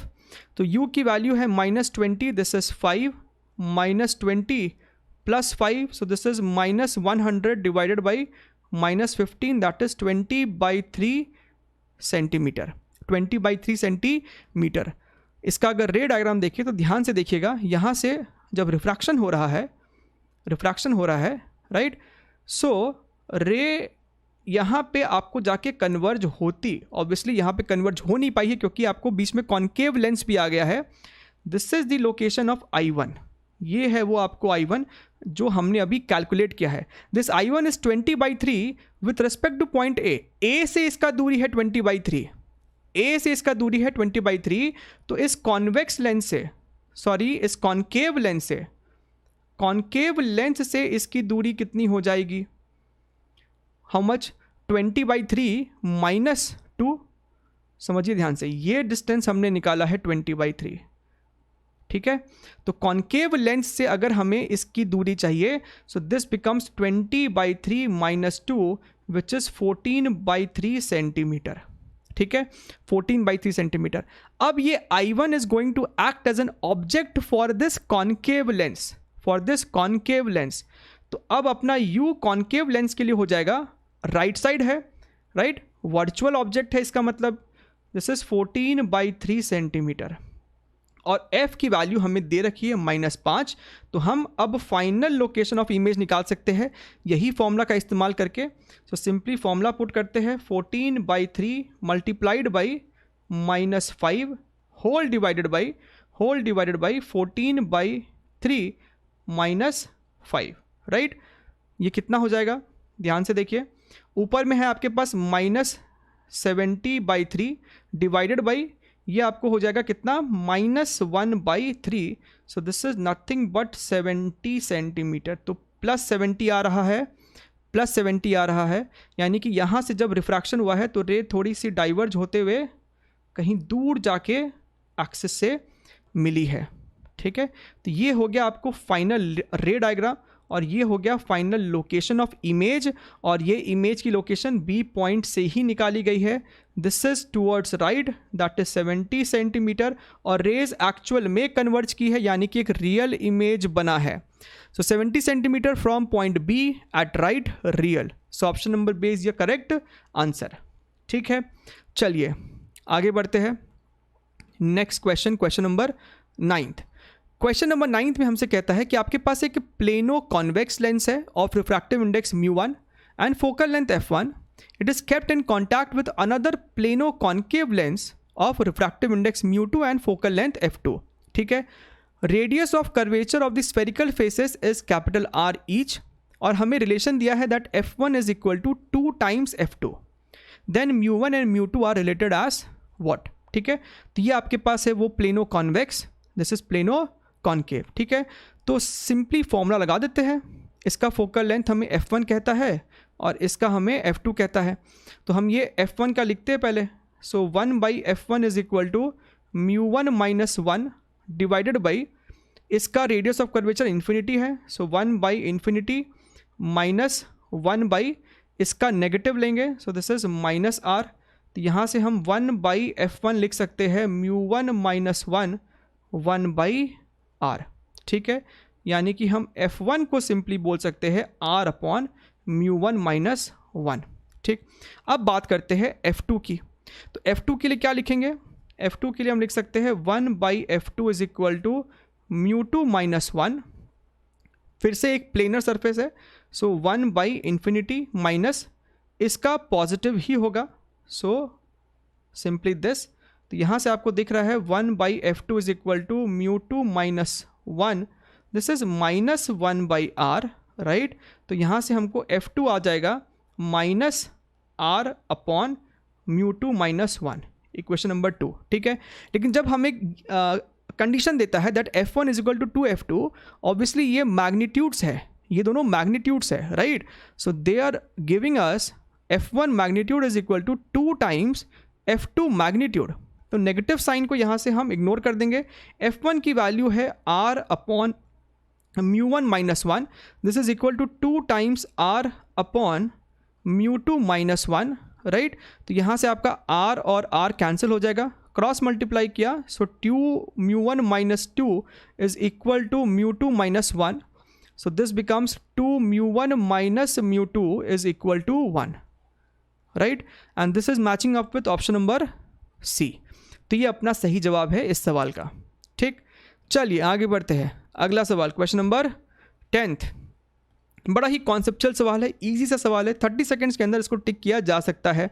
तो U की वैल्यू है -20, this is 5, -20 plus 5, so this is -100 divided by -15, that is 20/3 centimetre, 20/3 centimetre. इसका अगर रे डायग्राम देखिए तो ध्यान से देखिएगा, यहाँ से जब रिफ्रैक्शन हो रहा है, राइट। सो रे यहाँ पे आपको जाके कन्वर्ज होती, ऑब्वियसली यहाँ पे कन्वर्ज हो नहीं पाई है क्योंकि आपको बीच में कॉनकेव लेंस भी आ गया है। This is the location of I1, ये है वो आपको I1 जो हमने अभी कैलकुलेट किया है। This I1 is 20/3 with respect to point A से इसका दूरी है 20/3, तो इस कॉन्वेक्स लेंस से, इस कॉनकेव लेंस से इसकी दूरी कितनी हो जाएगी, हाउ मच, 20/3 -2, समझिए ध्यान से, ये डिस्टेंस हमने निकाला है 20/3, ठीक है। तो कॉनकेव लेंस से अगर हमें इसकी दूरी चाहिए, so this becomes 20/3 -2 which is 14/3 centimetre, ठीक है, 14/3 सेंटीमीटर। अब ये I1 is going to act as an object for this concave lens, तो अब अपना U कॉनकेव लेंस के लिए हो जाएगा राइट साइड है, राइट, वर्चुअल ऑब्जेक्ट है, इसका मतलब दिस इज 14/3 सेंटीमीटर, और F की वैल्यू हमें दे रखी है -5। तो हम अब फाइनल लोकेशन ऑफ इमेज निकाल सकते हैं यही फॉर्मूला का इस्तेमाल करके। सो सिंपली फॉर्मूला पुट करते हैं, 14/3 multiplied by -5 whole divided by 14/3 -5, right. ये कितना हो जाएगा, ध्यान से देखिए, ऊपर में है आपके पास -70/3 डिवाइडेड बाई, ये आपको हो जाएगा कितना, -1/3, सो this is nothing but 70 centimetre. तो +70 आ रहा है, यानी कि यहाँ से जब रिफ्रैक्शन हुआ है तो रे थोड़ी सी डाइवर्ज होते हुए कहीं दूर जाके एक्सिस से मिली है, ठीक है। तो ये हो गया आपको फाइनल रे डायग्राम, और ये हो गया फाइनल लोकेशन ऑफ इमेज, और ये इमेज की लोकेशन B पॉइंट से ही निकाली गई है। This is towards right, that is 70 centimetre, और रेज एक्चुअल में कन्वर्ज की है, यानी कि एक रियल इमेज बना है। So 70 centimetre from point B at right, real. So option number B is the correct answer, ठीक है। चलिए आगे बढ़ते हैं। Next question number 9। Question number 9 में हमसे कहता है कि आपके पास एक प्लेनो कॉन्वेक्स लेंस है of refractive index μ1 and focal length f1. It is kept in contact with another plano concave lens of refractive index μ2 and focal length f2. ठीक है, radius of curvature of the spherical faces is capital R each, और हमें relation दिया है that f1 is equal to 2 times f2. Then μ1 and μ2 are related as what, ठीक है। तो ये आपके पास है वो plano convex, this is plano concave, ठीक है। तो सिंपली फॉर्मूला लगा देते हैं, इसका फोकल लेंथ हमें f1 कहता है और इसका हमें f2 कहता है। तो हम ये f1 का लिखते हैं पहले, so 1/f1 is equal to μ1 - 1 divided by, इसका रेडियस ऑफ कर्वेचर इन्फिनिटी है, सो 1/∞ माइनस 1/, इसका नेगेटिव लेंगे, सो दिस इज -r। तो यहाँ से हम 1/f1 लिख सकते हैं μ1 - 1 1/r, ठीक है। यानी कि हम f1 को सिंपली बोल सकते हैं r/μ1 - 1, ठीक। अब बात करते हैं f2 की। तो f2 के लिए क्या लिखेंगे, f2 के लिए हम लिख सकते हैं 1/f2 इज इक्वल टू μ2 - 1, फिर से एक प्लेनर सरफेस है, सो 1/∞ माइनस इसका पॉजिटिव ही होगा, सो सिंपली दिस। तो यहाँ से आपको दिख रहा है 1/f2 is equal to μ2 - 1, this is -1/r, right. तो यहाँ से हमको f2 आ जाएगा -r/μ2 - 1, इक्वेशन नंबर 2, ठीक है। लेकिन जब हमें कंडीशन देता है that f1 is equal to 2f2, obviously ये मैग्नीट्यूड्स है, ये दोनों मैग्नीट्यूड्स है, right. So they are giving us f1 magnitude is equal to 2 times f2 magnitude. तो नेगेटिव साइन को यहाँ से हम इग्नोर कर देंगे। f1 की वैल्यू है r/μ1 - 1, this is equal to 2 times r/μ2 - 1, right. तो यहाँ से आपका r और r कैंसिल हो जाएगा, क्रॉस मल्टीप्लाई किया, so 2μ1 - 2 is equal to μ2 - 1, so this becomes 2μ1 - μ2 is equal to 1, right. And this is matching up with option number C. तो ये अपना सही जवाब है इस सवाल का, ठीक। चलिए आगे बढ़ते हैं, अगला सवाल क्वेश्चन नंबर 10th। बड़ा ही कॉन्सेप्चुअल सवाल है, इजी सा सवाल है, 30 सेकेंड्स के अंदर इसको टिक किया जा सकता है।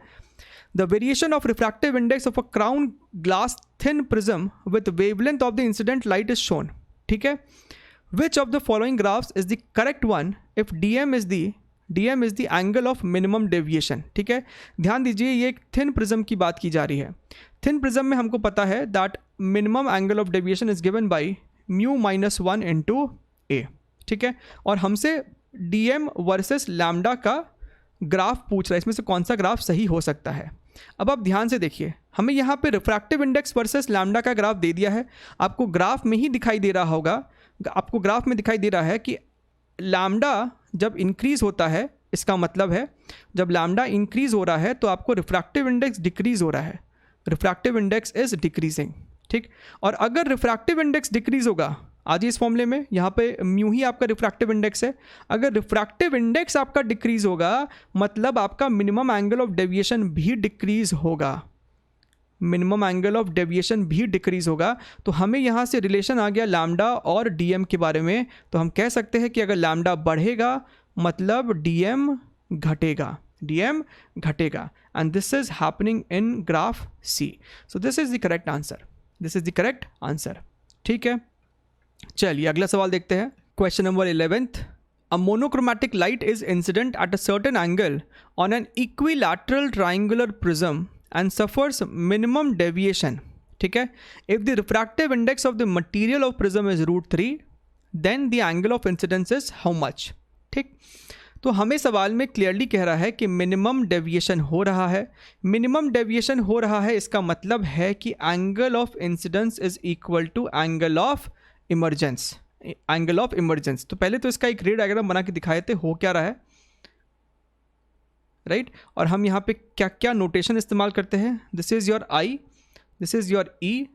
The variation of refractive index of a crown glass thin prism with wavelength of the incident light is shown, ठीक है। Which of the following graphs is the correct one if DM is the angle of minimum deviation, ठीक है। ध्यान दीजिए, ये एक thin prism की बात की जा रही है। थिन प्रिज्म में हमको पता है that minimum angle of deviation is given by μ - 1 into a, ठीक है। और हमसे DM वर्सेस लैम्डा का ग्राफ पूछ रहा है, इसमें से कौन सा ग्राफ सही हो सकता है। अब आप ध्यान से देखिए, हमें यहाँ पे रिफ्रैक्टिव इंडेक्स वर्सेस लैम्डा का ग्राफ दे दिया है। आपको ग्राफ में ही दिखाई दे रहा होगा, आपको ग्राफ में दिखाई दे रहा है कि लैम्डा जब इंक्रीज़ होता है, इसका मतलब है जब लैम्डा इंक्रीज़ हो रहा है तो आपको रिफ्रैक्टिव इंडेक्स डिक्रीज़ हो रहा है, रिफ्रैक्टिव इंडेक्स इज़ डिक्रीजिंग, ठीक। और अगर रिफ्रैक्टिव इंडेक्स डिक्रीज़ होगा, आज इस फॉर्मूले में यहाँ पे म्यू ही आपका रिफ्रैक्टिव इंडेक्स है, अगर रिफ्रैक्टिव इंडेक्स आपका डिक्रीज़ होगा मतलब आपका मिनिमम एंगल ऑफ डेविएशन भी डिक्रीज़ होगा, मिनिमम एंगल ऑफ डेविएशन भी डिक्रीज़ होगा। तो हमें यहाँ से रिलेशन आ गया लैम्डा और DM के बारे में। तो हम कह सकते हैं कि अगर लैम्डा बढ़ेगा मतलब DM घटेगा, DM घटेगा, and this is happening in graph C। So this is the correct answer, this is the correct answer, ठीक है। चलिए अगला सवाल देखते हैं, question number 11th। A monochromatic light is incident at a certain angle on an equilateral triangular prism and suffers minimum deviation, ठीक है। If the refractive index of the material of prism is √3, then the angle of incidence is how much, ठीक। तो हमें सवाल में clearly कह रहा है कि मिनिमम डेविएशन हो रहा है, मिनिमम डेविएशन हो रहा है, इसका मतलब है कि angle of incidence is equal to angle of emergence, angle of emergence. तो पहले तो इसका एक रे डायग्राम बना के दिखाए थे, हो क्या रहा है, राइट। और हम यहाँ पे क्या क्या नोटेशन इस्तेमाल करते हैं, this is your I, this is your E,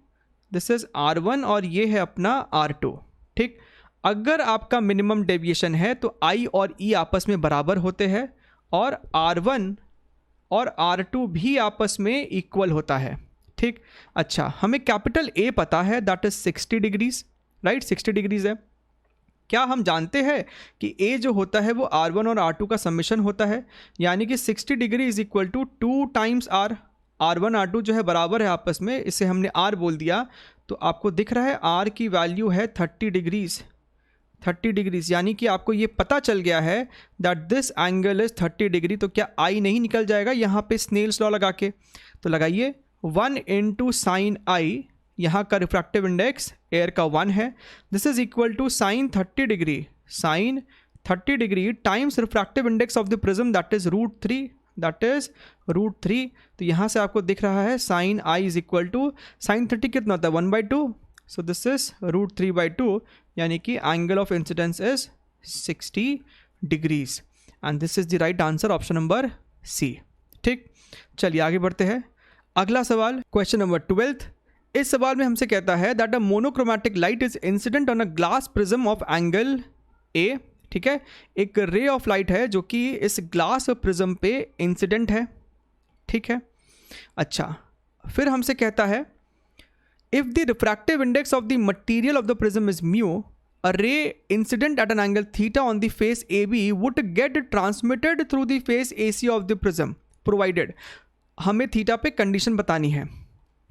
this is R1 और ये है अपना R2, ठीक। अगर आपका मिनिमम डेविएशन है तो I और E आपस में बराबर होते हैं और R1 और R2 भी आपस में इक्वल होता है, ठीक। अच्छा, हमें कैपिटल A पता है, that is 60 degrees, right, 60 degrees है। क्या हम जानते हैं कि A जो होता है वो R1 और R2 का समेशन होता है, यानी कि 60 degree is equal to 2 times R, R1 R2 जो है बराबर है आपस में, इसे हमने R बोल दिया। तो आपको दिख रहा है R की वैल्यू है 30 डिग्रीज, 30 डिग्रीज, यानी कि आपको ये पता चल गया है that this angle is 30 degree. तो क्या I नहीं निकल जाएगा यहाँ पे स्नेल्स लॉ लगा के, तो लगाइए 1 इंटू साइन आई, यहाँ का रिफ्रैक्टिव इंडेक्स एयर का 1 है, this is equal to sine 30 degree, sine 30 degree times refractive index of the prism that is √3, that is √3। तो यहाँ से आपको दिख रहा है sine i is equal to sine 30 कितना होता है 1/2, सो दिस इज √3/2, यानी कि angle of incidence is 60 degrees and this is the right answer, option number C. ठीक, चलिए आगे बढ़ते हैं। अगला सवाल, क्वेश्चन नंबर 12। इस सवाल में हमसे कहता है that a monochromatic light is incident on a glass prism of angle A. ठीक है, एक रे ऑफ लाइट है जो कि इस ग्लास प्रिज्म पे इंसिडेंट है। ठीक है, अच्छा, फिर हमसे कहता है if the refractive index of the material of the prism is mu, a ray incident at an angle theta on the face AB would get transmitted through the face AC of the prism provided। हमें theta पे condition बतानी है।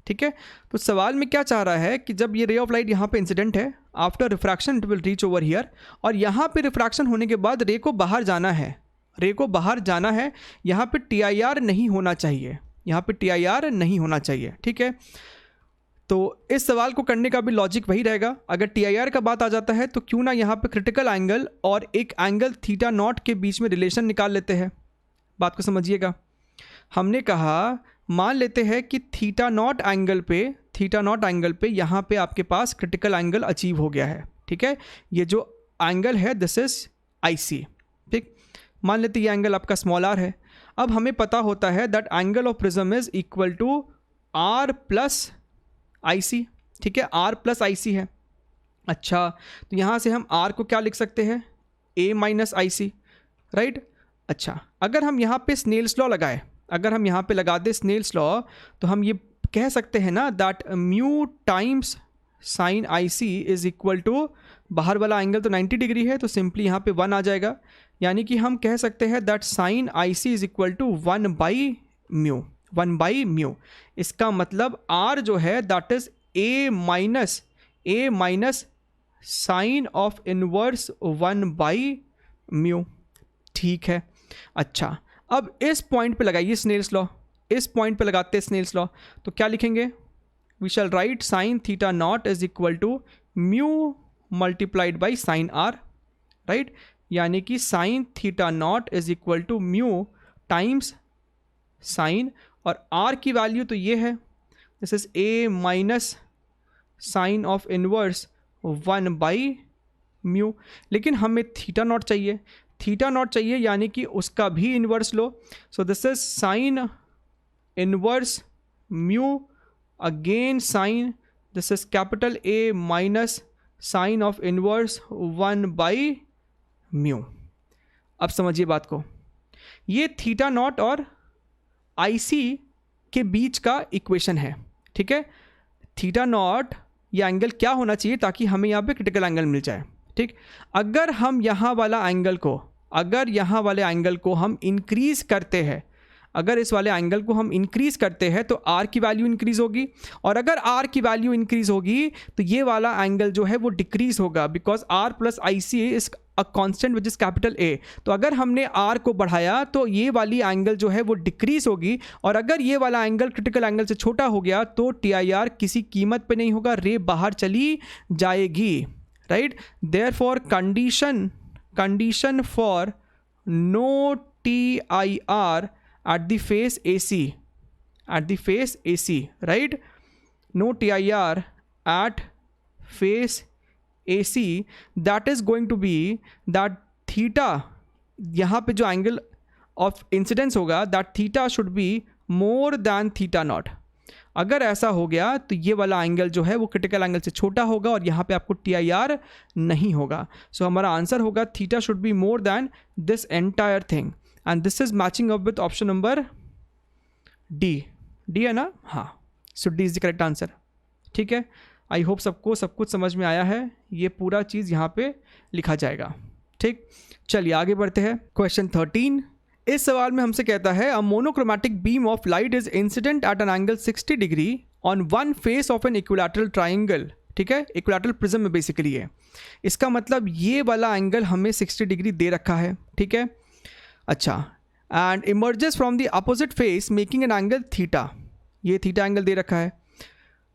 ठीक है, तो सवाल में क्या चाह रहा है कि जब ये रे ऑफ लाइट यहाँ पे इंसिडेंट है, after refraction it will reach over here, और यहाँ पे रिफ्रैक्शन होने के बाद रे को बाहर जाना है, रे को बाहर जाना है, यहाँ पे TIR नहीं होना चाहिए, यहाँ पे TIR नहीं होना चाहिए। ठीक है, तो इस सवाल को करने का भी लॉजिक वही रहेगा। अगर TIR का बात आ जाता है तो क्यों ना यहाँ पे क्रिटिकल एंगल और एक एंगल थीटा नॉट के बीच में रिलेशन निकाल लेते हैं। बात को समझिएगा, हमने कहा मान लेते हैं कि थीटा नॉट एंगल पे यहाँ पे आपके पास क्रिटिकल एंगल अचीव हो गया है। ठीक है, ये जो एंगल है दिस इज IC। ठीक, मान लेते ये एंगल आपका स्मॉल r है। अब हमें पता होता है that angle of prism is equal to R plus IC। ठीक है, R प्लस IC है। अच्छा, तो यहाँ से हम R को क्या लिख सकते हैं, A माइनस IC, राइट। अच्छा, अगर हम यहाँ पे स्नेल्स लॉ लगाए, अगर हम यहाँ पे लगा दें स्नेल्स लॉ, तो हम ये कह सकते हैं ना that mu times sine IC is equal to, बाहर वाला एंगल तो 90 डिग्री है तो सिंपली यहाँ पे 1 आ जाएगा, यानी कि हम कह सकते हैं that sine IC is equal to 1/μ। इसका मतलब R जो है that is A minus sine of inverse 1/μ। ठीक है, अच्छा, अब इस पॉइंट पे लगाइए स्नेल्स लॉ, इस पॉइंट पे लगाते हैं स्नेल्स लॉ, तो क्या लिखेंगे, we shall write sine theta not is equal to mu multiplied by sine R, right, यानी कि sine theta not is equal to mu times sine, और R की वैल्यू तो ये है, this is A minus sine of inverse 1/μ। लेकिन हमें theta naught चाहिए, यानी कि उसका भी इन्वर्स लो, so this is sine inverse mu again sine, this is capital A minus sine of inverse 1/μ। अब समझिए बात को, ये थीटा नॉट और IC के बीच का इक्वेशन है। ठीक है, थीटा नॉट ये एंगल क्या होना चाहिए ताकि हमें यहाँ पे क्रिटिकल एंगल मिल जाए। ठीक, अगर हम यहाँ वाला एंगल को, अगर यहाँ वाले एंगल को हम इंक्रीज़ करते हैं, अगर इस वाले एंगल को हम इंक्रीज़ करते हैं तो R की वैल्यू इंक्रीज़ होगी, और अगर R की वैल्यू इंक्रीज़ होगी तो ये वाला एंगल जो है वो डिक्रीज़ होगा, because R plus IC is a constant which is capital A। तो अगर हमने R को बढ़ाया तो ये वाली एंगल जो है वो डिक्रीज़ होगी, और अगर ये वाला एंगल क्रिटिकल एंगल से छोटा हो गया तो TIR किसी कीमत पे नहीं होगा, रे बाहर चली जाएगी, right. Therefore condition for no TIR at the face AC, right, no TIR at face AC, that is going to be that theta, यहाँ पे जो एंगल ऑफ इंसिडेंस होगा that theta should be more than theta naught। अगर ऐसा हो गया तो ये वाला एंगल जो है वो क्रिटिकल एंगल से छोटा होगा और यहाँ पे आपको TIR नहीं होगा। सो हमारा आंसर होगा theta should be more than this entire thing, and this is matching up with option number D है ना, हाँ, so D is the correct answer. ठीक है, आई होप सबको सब कुछ समझ में आया है, ये पूरा चीज़ यहाँ पे लिखा जाएगा। ठीक, चलिए आगे बढ़ते हैं। क्वेश्चन 13, इस सवाल में हमसे कहता है a monochromatic beam of light is incident at an angle 60 degree on one face of an equilateral triangle. ठीक है, इक्विलैटरल प्रिज्म में बेसिकली है, इसका मतलब ये वाला एंगल हमें 60 डिग्री दे रखा है। ठीक है, अच्छा, and emerges from the opposite face making an angle theta. ये थीटा एंगल दे रखा है।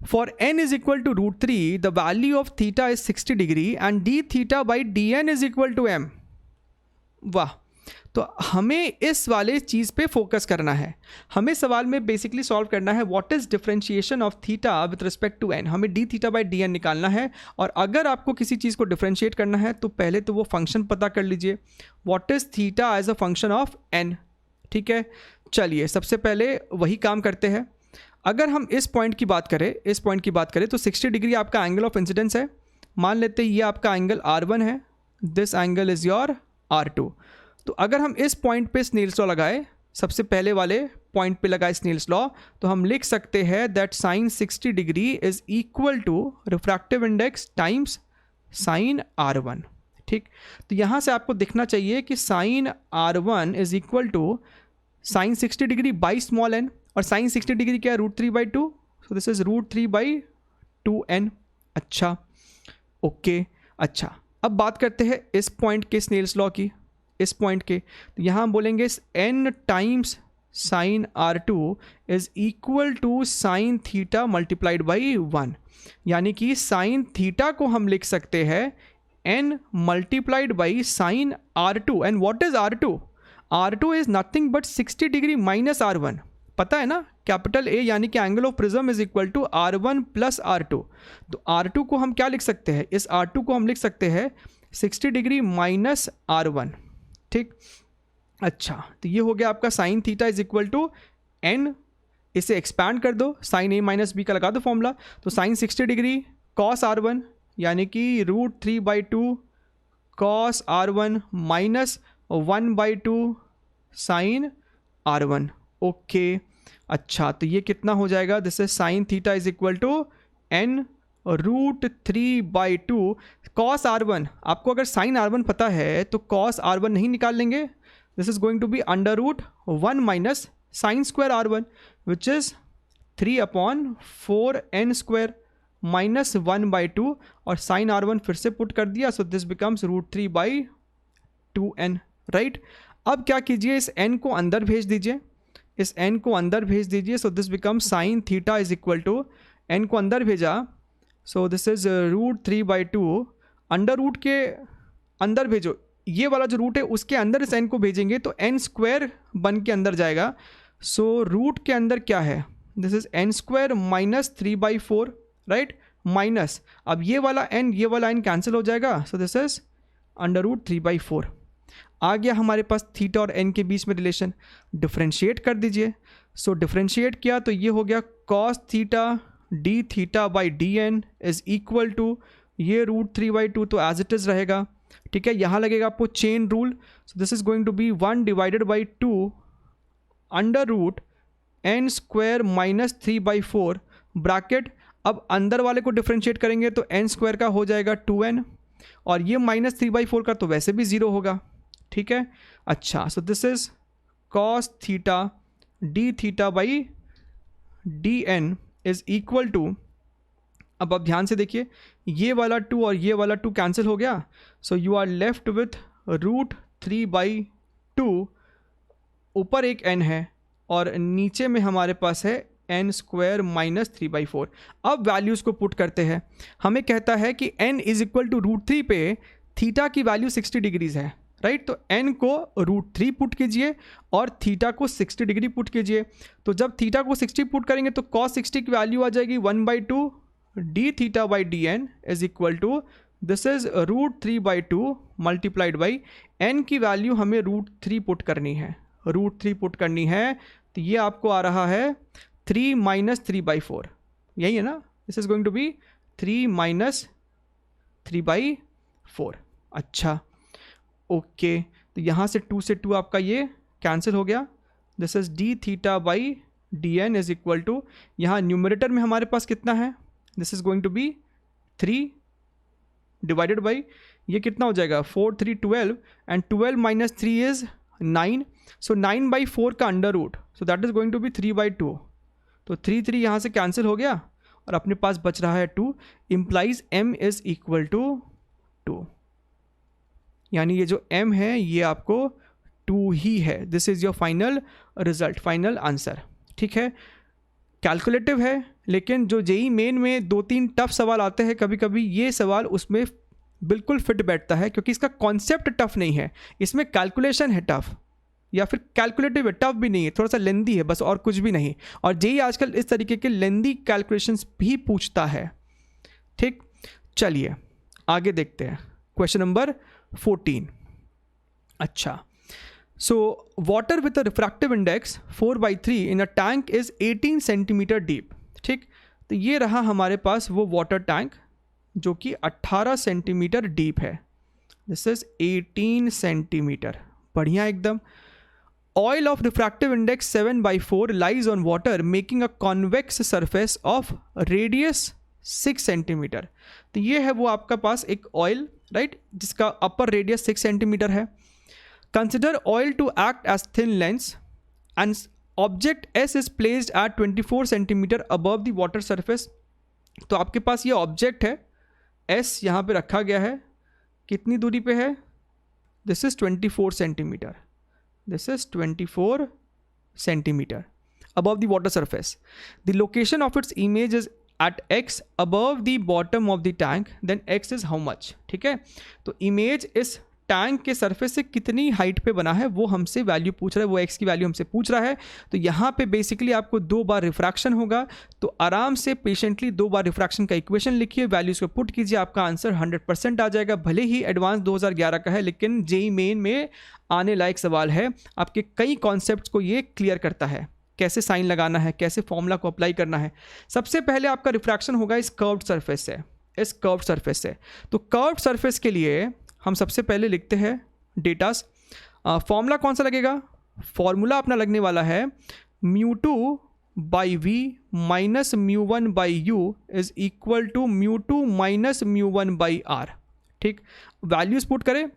For n is equal to √3 the value of theta is 60 degree and d theta by d n is equal to m। वाह, तो हमें इस वाले चीज़ पे फोकस करना है। हमें सवाल में बेसिकली सॉल्व करना है what is differentiation of theta with respect to n। हमें d theta by d n निकालना है, और अगर आपको किसी चीज़ को डिफरेंशिएट करना है तो पहले तो वो फंक्शन पता कर लीजिए, what is theta as a function of n। ठीक है, चलिए सबसे पहले वही काम करते हैं। अगर हम इस पॉइंट की बात करें तो 60 डिग्री आपका एंगल ऑफ इंसिडेंस है। मान लेते हैं ये आपका एंगल R1 है, this angle is your R2। तो अगर हम इस पॉइंट पे स्नेल्स लॉ लगाए, सबसे पहले वाले पॉइंट पे लगाए स्नेल्स लॉ, तो हम लिख सकते हैं that sine 60 degree is equal to refractive index times sine R1। ठीक, तो यहाँ से आपको दिखना चाहिए कि sine R1 is equal to sine 60 degree by small n, और साइन 60 डिग्री क्या है, √3/2, सो दिस इज √3/2n। अच्छा, ओके, अच्छा, अब बात करते हैं इस पॉइंट के स्नेल्स लॉ की, इस पॉइंट के। तो यहाँ हम बोलेंगे n times sine R2 is equal to sine theta multiplied by 1, यानी कि साइन थीटा को हम लिख सकते हैं n multiplied by sine R2। And what is R2? R2 is nothing but 60 degree minus R1। पता है ना, कैपिटल A यानी कि angle of prism is equal to R1 plus R2। तो R2 को हम क्या लिख सकते हैं, इस R2 को हम लिख सकते हैं 60 डिग्री माइनस R1। ठीक, अच्छा, तो ये हो गया आपका sine theta is equal to n, इसे एक्सपैंड कर दो, साइन a माइनस बी का लगा दो फॉर्मूला। तो साइन 60 डिग्री कॉस R1 यानी कि √3/2 cos R1 minus 1/2 sign R1। Okay, अच्छा, तो ये कितना हो जाएगा, this is sine theta is equal to n √3/2 cos R1। आपको अगर साइन R1 पता है तो कॉस R1 नहीं निकाल लेंगे, this is going to be √1 minus sine square R1 which is 3/4n² minus 1/2, और साइन R1 फिर से पुट कर दिया, सो दिस बिकम्स √3/2n। राइट, अब क्या कीजिए, इस n को अंदर भेज दीजिए, इस n को अंदर भेज दीजिए, so this becomes sine theta is equal to, n को अंदर भेजा, so this is √3/2, under root के अंदर भेजो, ये वाला जो रूट है उसके अंदर इस n को भेजेंगे तो n² बन के अंदर जाएगा। सो रूट के अंदर क्या है, this is n² minus 3/4, right, minus, अब ये वाला n कैंसिल हो जाएगा, सो दिस इज √3/4। आ गया हमारे पास थीटा और n के बीच में रिलेशन, डिफ्रेंशिएट कर दीजिए। सो डिफ्रेंशिएट किया तो ये हो गया cos theta d theta by d n is equal to ये √3/2, तो एज इट इज़ रहेगा। ठीक है, यहाँ लगेगा आपको chain rule, so this is going to be 1/2 under root n² minus 3/4 bracket. अब अंदर वाले को डिफ्रेंशिएट करेंगे तो n² का हो जाएगा 2n, और ये माइनस 3/4 का तो वैसे भी 0 होगा। ठीक है, अच्छा, so this is cos theta d theta by d n is equal to, अब आप ध्यान से देखिए, ये वाला 2 और ये वाला 2 कैंसिल हो गया, so you are left with √3/2, ऊपर एक n है और नीचे में हमारे पास है n² माइनस 3/4। अब वैल्यूज़ को पुट करते हैं, हमें कहता है कि n इज इक्वल टू √3 पे थीटा की वैल्यू 60 डिग्रीज है, राइट, तो n को √3 पुट कीजिए और थीटा को 60 डिग्री पुट कीजिए। तो जब थीटा को 60 पुट करेंगे तो cos 60 की वैल्यू आ जाएगी 1/2 d theta by d n is equal to, this is √3/2 multiplied by n की वैल्यू हमें √3 पुट करनी है, √3 पुट करनी है, तो ये आपको आ रहा है 3 माइनस 3/4, यही है ना, this is going to be 3 minus 3/4। अच्छा, ओके, तो यहाँ से 2 से 2 आपका ये कैंसिल हो गया, this is d theta by d n is equal to, यहाँ न्यूमरेटर में हमारे पास कितना है, this is going to be 3 divided by, ये कितना हो जाएगा 4 3 12, एंड 12 माइनस 3 इज 9, सो 9/4 का under root, so that is going to be 3/2, तो 3 यहाँ से कैंसिल हो गया और अपने पास बच रहा है 2, implies m is equal to 2, यानी ये जो m है ये आपको 2 ही है। This is your final result, final answer. ठीक है, कैलकुलेटिव है, लेकिन जो जेई मेन में 2-3 टफ सवाल आते हैं कभी कभी, ये सवाल उसमें बिल्कुल फिट बैठता है क्योंकि इसका कॉन्सेप्ट टफ नहीं है, इसमें कैलकुलेशन है टफ, या फिर कैलकुलेटिव है, टफ भी नहीं है, थोड़ा सा लेंदी है बस, और कुछ भी नहीं। और जेई आजकल इस तरीके के लेंदी कैलकुलेशंस भी पूछता है। ठीक, चलिए आगे देखते हैं क्वेश्चन नंबर 14। अच्छा, so water with a refractive index 4/3 in a tank is 18 centimetre deep. ठीक, तो ये रहा हमारे पास वो वाटर टैंक जो कि 18 सेंटीमीटर डीप है। दिस इज 18 सेंटीमीटर, बढ़िया एकदम। Oil of refractive index 7/4 lies on water making a convex surface of radius 6 centimetre. तो ये है वो आपका पास एक ऑयल, राइट, जिसका अपर रेडियस 6 सेंटीमीटर है। Consider oil to act as thin lens and object S is placed at 24 centimetre above the water surface. तो आपके पास ये ऑब्जेक्ट है, एस यहाँ पे रखा गया है, कितनी दूरी पे है? This is 24 centimetre, this is 24 centimetre above the water surface. The location of its image is at x above the bottom of the tank, then x is how much? ठीक है, तो इमेज इस टैंक के surface से कितनी height पे बना है वो हमसे वैल्यू पूछ रहा है, वो x की वैल्यू हमसे पूछ रहा है। तो यहाँ पे बेसिकली आपको 2 बार रिफ्रैक्शन होगा, तो आराम से पेशेंटली 2 बार रिफ्रैक्शन का इक्वेशन लिखिए, वैल्यूज को पुट कीजिए, आपका आंसर 100% आ जाएगा। भले ही एडवांस 2011 का है, लेकिन जेई मेन में आने लायक सवाल है, आपके कई कॉन्सेप्ट्स को ये क्लियर करता है, कैसे साइन लगाना है, कैसे फॉर्मूला को अप्लाई करना है। सबसे पहले आपका रिफ्रैक्शन होगा इस कर्व्ड सरफेस से, इस कर्व्ड सरफेस से। तो कर्व्ड सरफेस के लिए हम सबसे पहले लिखते हैं डेटास। फॉर्मूला कौन सा लगेगा? फॉर्मूला अपना लगने वाला है μ2/v minus μ1/u is equal to μ2 minus μ1/r। ठीक, वैल्यूज पुट करें।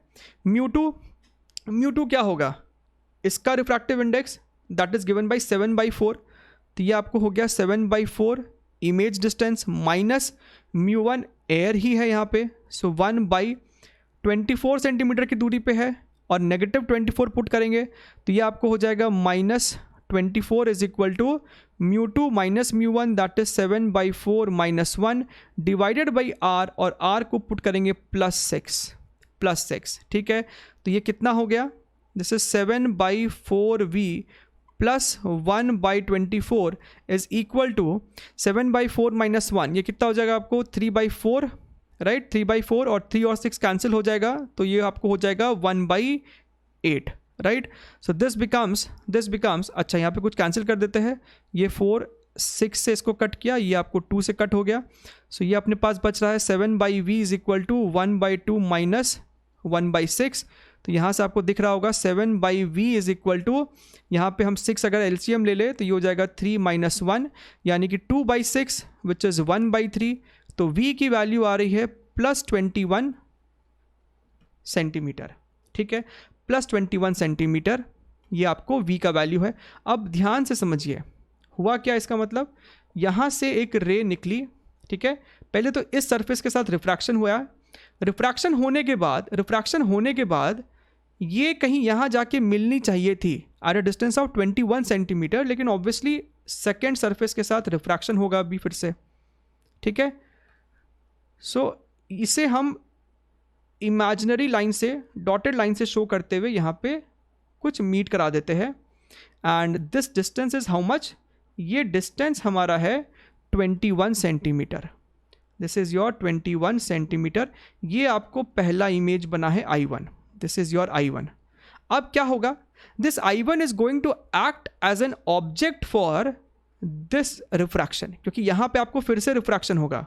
μ2 क्या होगा? इसका refractive index that is given by 7/4, तो ये आपको हो गया 7/4 इमेज डिस्टेंस माइनस μ1 एयर ही है यहाँ पे, सो 1/24 सेंटीमीटर की दूरी पे है, और नेगेटिव 24 पुट करेंगे तो ये आपको हो जाएगा -24 is equal to μ2 minus μ1 that is 7/4 minus 1 divided by r, और r को पुट करेंगे +6। ठीक है, तो ये कितना हो गया? This is 7/4v plus 1/24 is equal to 7/4 minus 1, ये कितना हो जाएगा आपको? 3/4, राइट, 3/4 और 3 और 6 कैंसिल हो जाएगा, तो ये आपको हो जाएगा 1/8, राइट। सो दिस बिकम्स अच्छा, यहाँ पे कुछ कैंसिल कर देते हैं, ये 4 6 से इसको कट किया, ये आपको 2 से कट हो गया, सो ये अपने पास बच रहा है 7/v is equal to 1/2 minus 1/6। तो यहाँ से आपको दिख रहा होगा 7/v इज इक्वल टू, यहाँ पे हम 6 अगर एलसीएम ले ले तो ये हो जाएगा 3 माइनस 1, यानी कि 2/6 विच इज़ 1/3। तो v की वैल्यू आ रही है +21 सेंटीमीटर। ठीक है, +21 सेंटीमीटर, ये आपको v का वैल्यू है। अब ध्यान से समझिए हुआ क्या, इसका मतलब यहाँ से एक रे निकली, ठीक है, पहले तो इस सरफेस के साथ रिफ्रैक्शन हुआ, रिफ्रैक्शन होने के बाद ये कहीं यहाँ जाके मिलनी चाहिए थी at a distance of 21 centimetre, लेकिन ऑब्वियसली सेकेंड सरफेस के साथ रिफ्रैक्शन होगा अभी फिर से। ठीक है, सो इसे हम इमेजिनरी लाइन से, डॉटेड लाइन से शो करते हुए यहाँ पे कुछ मीट करा देते हैं, and this distance is how much? ये डिस्टेंस हमारा है 21 centimetre. This is your 21 centimetre. ये आपको पहला इमेज बना है I1, this is your I1। अब क्या होगा? This I1 is going to act as an object for this refraction, क्योंकि यहाँ पे आपको फिर से रिफ्रैक्शन होगा,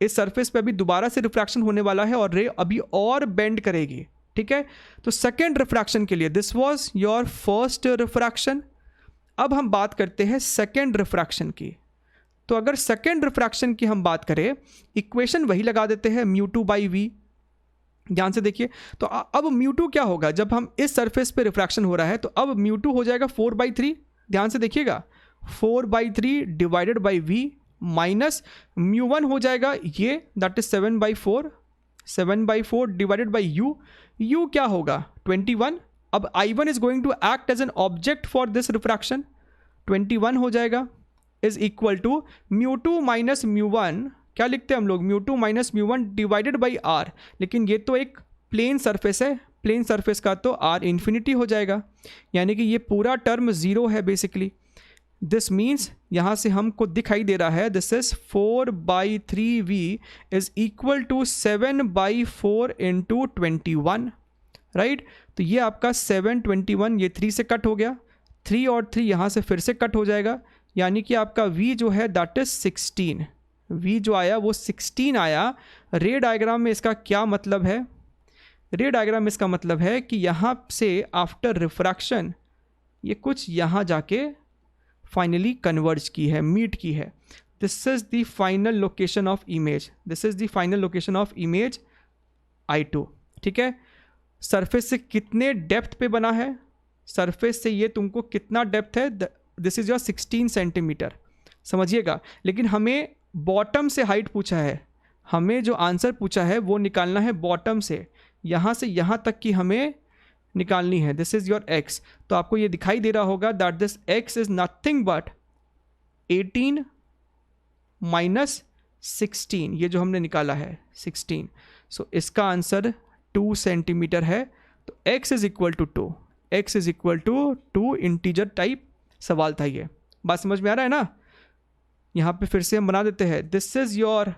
इस सरफेस पे अभी दोबारा से रिफ्रैक्शन होने वाला है और रे अभी और बेंड करेगी। ठीक है, तो सेकेंड रिफ्रैक्शन के लिए this was your first refraction. अब हम बात करते हैं सेकेंड रिफ्रैक्शन की। तो अगर सेकेंड रिफ्रैक्शन की हम बात करें, इक्वेशन वही लगा देते हैं μ2/v। ध्यान से देखिए, तो अब μ2 क्या होगा? जब हम इस सरफेस पे रिफ्रैक्शन हो रहा है तो अब μ2 हो जाएगा 4/3। ध्यान से देखिएगा, 4/3 डिवाइडेड बाई v माइनस μ1 हो जाएगा ये, that is 7/4 divided by u क्या होगा? 21। अब I1 is going to act as an object for this refraction, 21 हो जाएगा, इज इक्वल टू μ2 माइनस μ1, क्या लिखते हैं हम लोग, μ2 माइनस μ1 डिवाइडेड बाई r, लेकिन ये तो एक प्लेन सरफेस है, प्लेन सरफेस का तो r इन्फिनिटी हो जाएगा, यानी कि ये पूरा टर्म ज़ीरो है बेसिकली। दिस मीन्स यहाँ से हमको दिखाई दे रहा है this is 4/3v is equal to 7/4 into 21, right. तो ये आपका 7/21, ये 3 से कट हो गया, 3 और 3 यहाँ से फिर से कट हो जाएगा, यानी कि आपका v जो है दैट इज 16, v जो आया वो 16 आया। रे डायग्राम में इसका क्या मतलब है, रे डायग्राम में इसका मतलब है कि यहाँ से आफ्टर रिफ्रैक्शन ये कुछ यहाँ जाके फाइनली कन्वर्ज की है, मीट की है। This is the final location of image, this is the final location of image I2, ठीक है। सरफेस से कितने डेप्थ पे बना है, सरफेस से ये तुमको कितना डेप्थ है, दिस इज योर 16 सेंटीमीटर, समझिएगा। लेकिन हमें बॉटम से हाइट पूछा है, हमें जो आंसर पूछा है वो निकालना है बॉटम से, यहाँ से यहाँ तक की हमें निकालनी है। दिस इज योर x, तो आपको ये दिखाई दे रहा होगा that this x is nothing but 18 minus 16, ये जो हमने निकाला है 16, सो इसका आंसर 2 सेंटीमीटर है। तो x is equal to 2, x is equal to 2 integer type सवाल था ये, बात समझ में आ रहा है ना। यहाँ पे फिर से हम बना देते हैं, this is your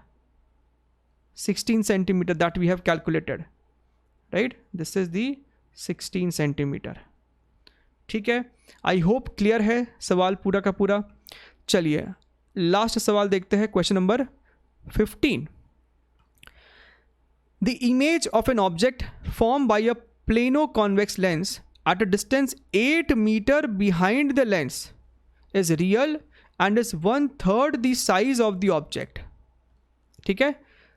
16 centimetre that we have calculated, right, this is the 16 centimetre, ठीक है। आई होप क्लियर है सवाल पूरा का पूरा। चलिए लास्ट सवाल देखते हैं, question number 15। The image of an object form by a plano convex lens at a distance 8 meter behind the lens is real and is 1/3 the size of the object, ठीक है।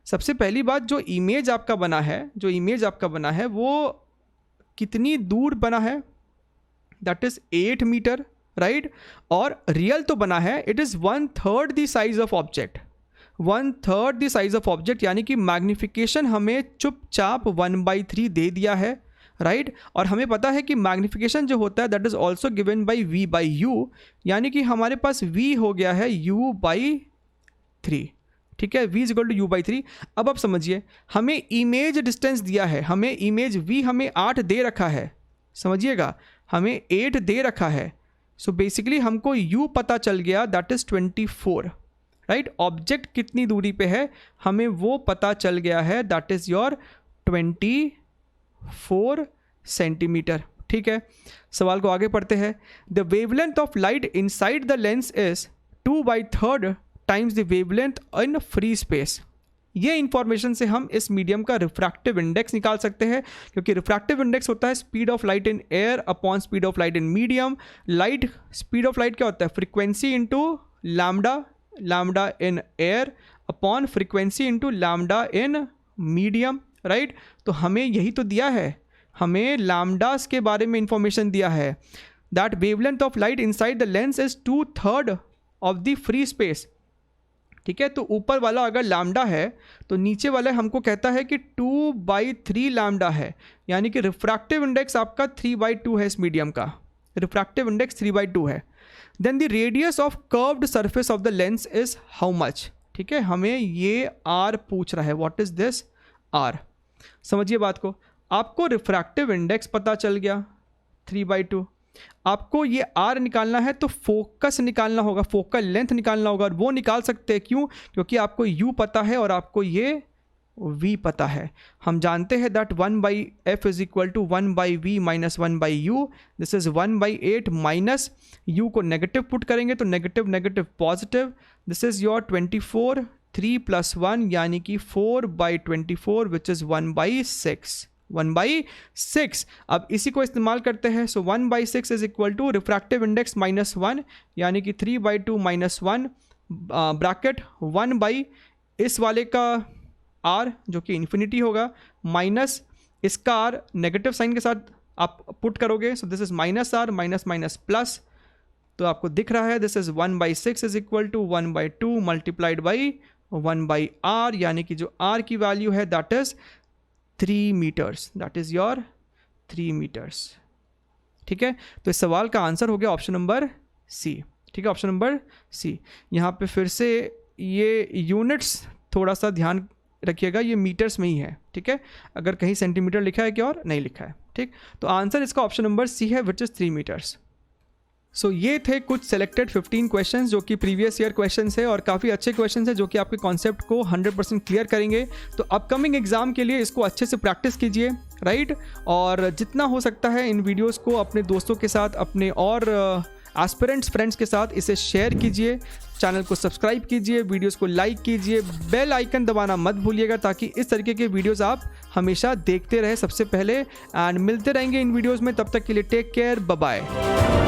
सबसे पहली बात, जो इमेज आपका बना है, जो इमेज आपका बना है वो कितनी दूर बना है, दैट इज 8 मीटर, राइट। और रियल तो बना है, it is 1/3 the size of object, 1/3 the size of object, यानी कि मैग्निफिकेशन हमें चुपचाप 1/3 दे दिया है, राइट। और हमें पता है कि मैग्निफिकेशन जो होता है that is also given by v/u, यानी कि हमारे पास v हो गया है u/3, ठीक है, v is equal to u/3। अब आप समझिए, हमें इमेज डिस्टेंस दिया है, हमें इमेज v हमें 8 दे रखा है, समझिएगा, हमें 8 दे रखा है। सो बेसिकली हमको u पता चल गया दैट इज 24, राइट। ऑब्जेक्ट कितनी दूरी पे है हमें वो पता चल गया है, दैट इज योर 24 सेंटीमीटर, ठीक है। सवाल को आगे पढ़ते हैं। The wavelength of light inside the lens is 2/3 times the wavelength in free space. ये इंफॉर्मेशन से हम इस मीडियम का रिफ्रैक्टिव इंडेक्स निकाल सकते हैं, क्योंकि रिफ्रैक्टिव इंडेक्स होता है speed of light in air upon speed of light in medium. Light, speed of light क्या होता है, frequency into lambda, lambda in air upon frequency into lambda in medium, right. तो हमें यही तो दिया है, हमें लैम्डास के बारे में इंफॉर्मेशन दिया है, that wavelength of light inside the lens is 2/3 of the free space, ठीक है। तो ऊपर वाला अगर लैम्डा है तो नीचे वाला हमको कहता है कि 2/3 लैम्डा है, यानी कि रिफ्रैक्टिव इंडेक्स आपका 3/2 है, इस मीडियम का रिफ्रैक्टिव इंडेक्स 3/2 है। Then the radius of curved surface of the lens is how much, ठीक है। हमें ये r पूछ रहा है, व्हाट इज दिस r। समझिए बात को, आपको रिफ्रैक्टिव इंडेक्स पता चल गया 3/2, आपको ये r निकालना है तो फोकस निकालना होगा, फोकल लेंथ निकालना होगा, और वो निकाल सकते हैं क्यों, क्योंकि आपको u पता है और आपको ये v पता है। हम जानते हैं that 1/f is equal to 1/v minus 1/u, this is 1/8 minus u को नेगेटिव पुट करेंगे तो negative negative positive, this is your 24, 3 + 1 यानी कि 4/24 विच इज़ 1/6, 1/6। अब इसी को इस्तेमाल करते हैं, so 1/6 is equal to refractive index -1 यानी कि 3/2 - 1 ब्रैकेट 1/ इस वाले का r जो कि इन्फिनिटी होगा माइनस इसका r नेगेटिव साइन के साथ आप पुट करोगे, so this is -r minus minus plus, तो आपको दिख रहा है this is 1/6 is equal to 1/2 multiplied by 1/r, यानी कि जो r की वैल्यू है that is 3 metres, that is your 3 metres, ठीक है। तो इस सवाल का आंसर हो गया ऑप्शन नंबर सी। ठीक है, ऑप्शन नंबर सी। यहाँ पे फिर से ये यूनिट्स थोड़ा सा ध्यान रखिएगा, ये मीटर्स में ही है, ठीक है, अगर कहीं सेंटीमीटर लिखा है क्या और नहीं लिखा है, ठीक। तो आंसर इसका ऑप्शन नंबर सी है, विच इज़ 3 मीटर्स। सो ये थे कुछ सेलेक्टेड 15 क्वेश्चंस जो कि प्रीवियस ईयर क्वेश्चंस है और काफ़ी अच्छे क्वेश्चंस हैं जो कि आपके कॉन्सेप्ट को 100% क्लियर करेंगे। तो अपकमिंग एग्जाम के लिए इसको अच्छे से प्रैक्टिस कीजिए, राइट। और जितना हो सकता है इन वीडियोस को अपने दोस्तों के साथ, अपने और एस्पिरेंट्स फ्रेंड्स के साथ इसे शेयर कीजिए, चैनल को सब्सक्राइब कीजिए, वीडियोस को लाइक कीजिए, बेल आइकन दबाना मत भूलिएगा ताकि इस तरीके के वीडियोस आप हमेशा देखते रहे सबसे पहले। एंड मिलते रहेंगे इन वीडियोस में, तब तक के लिए टेक केयर, बाय बाय।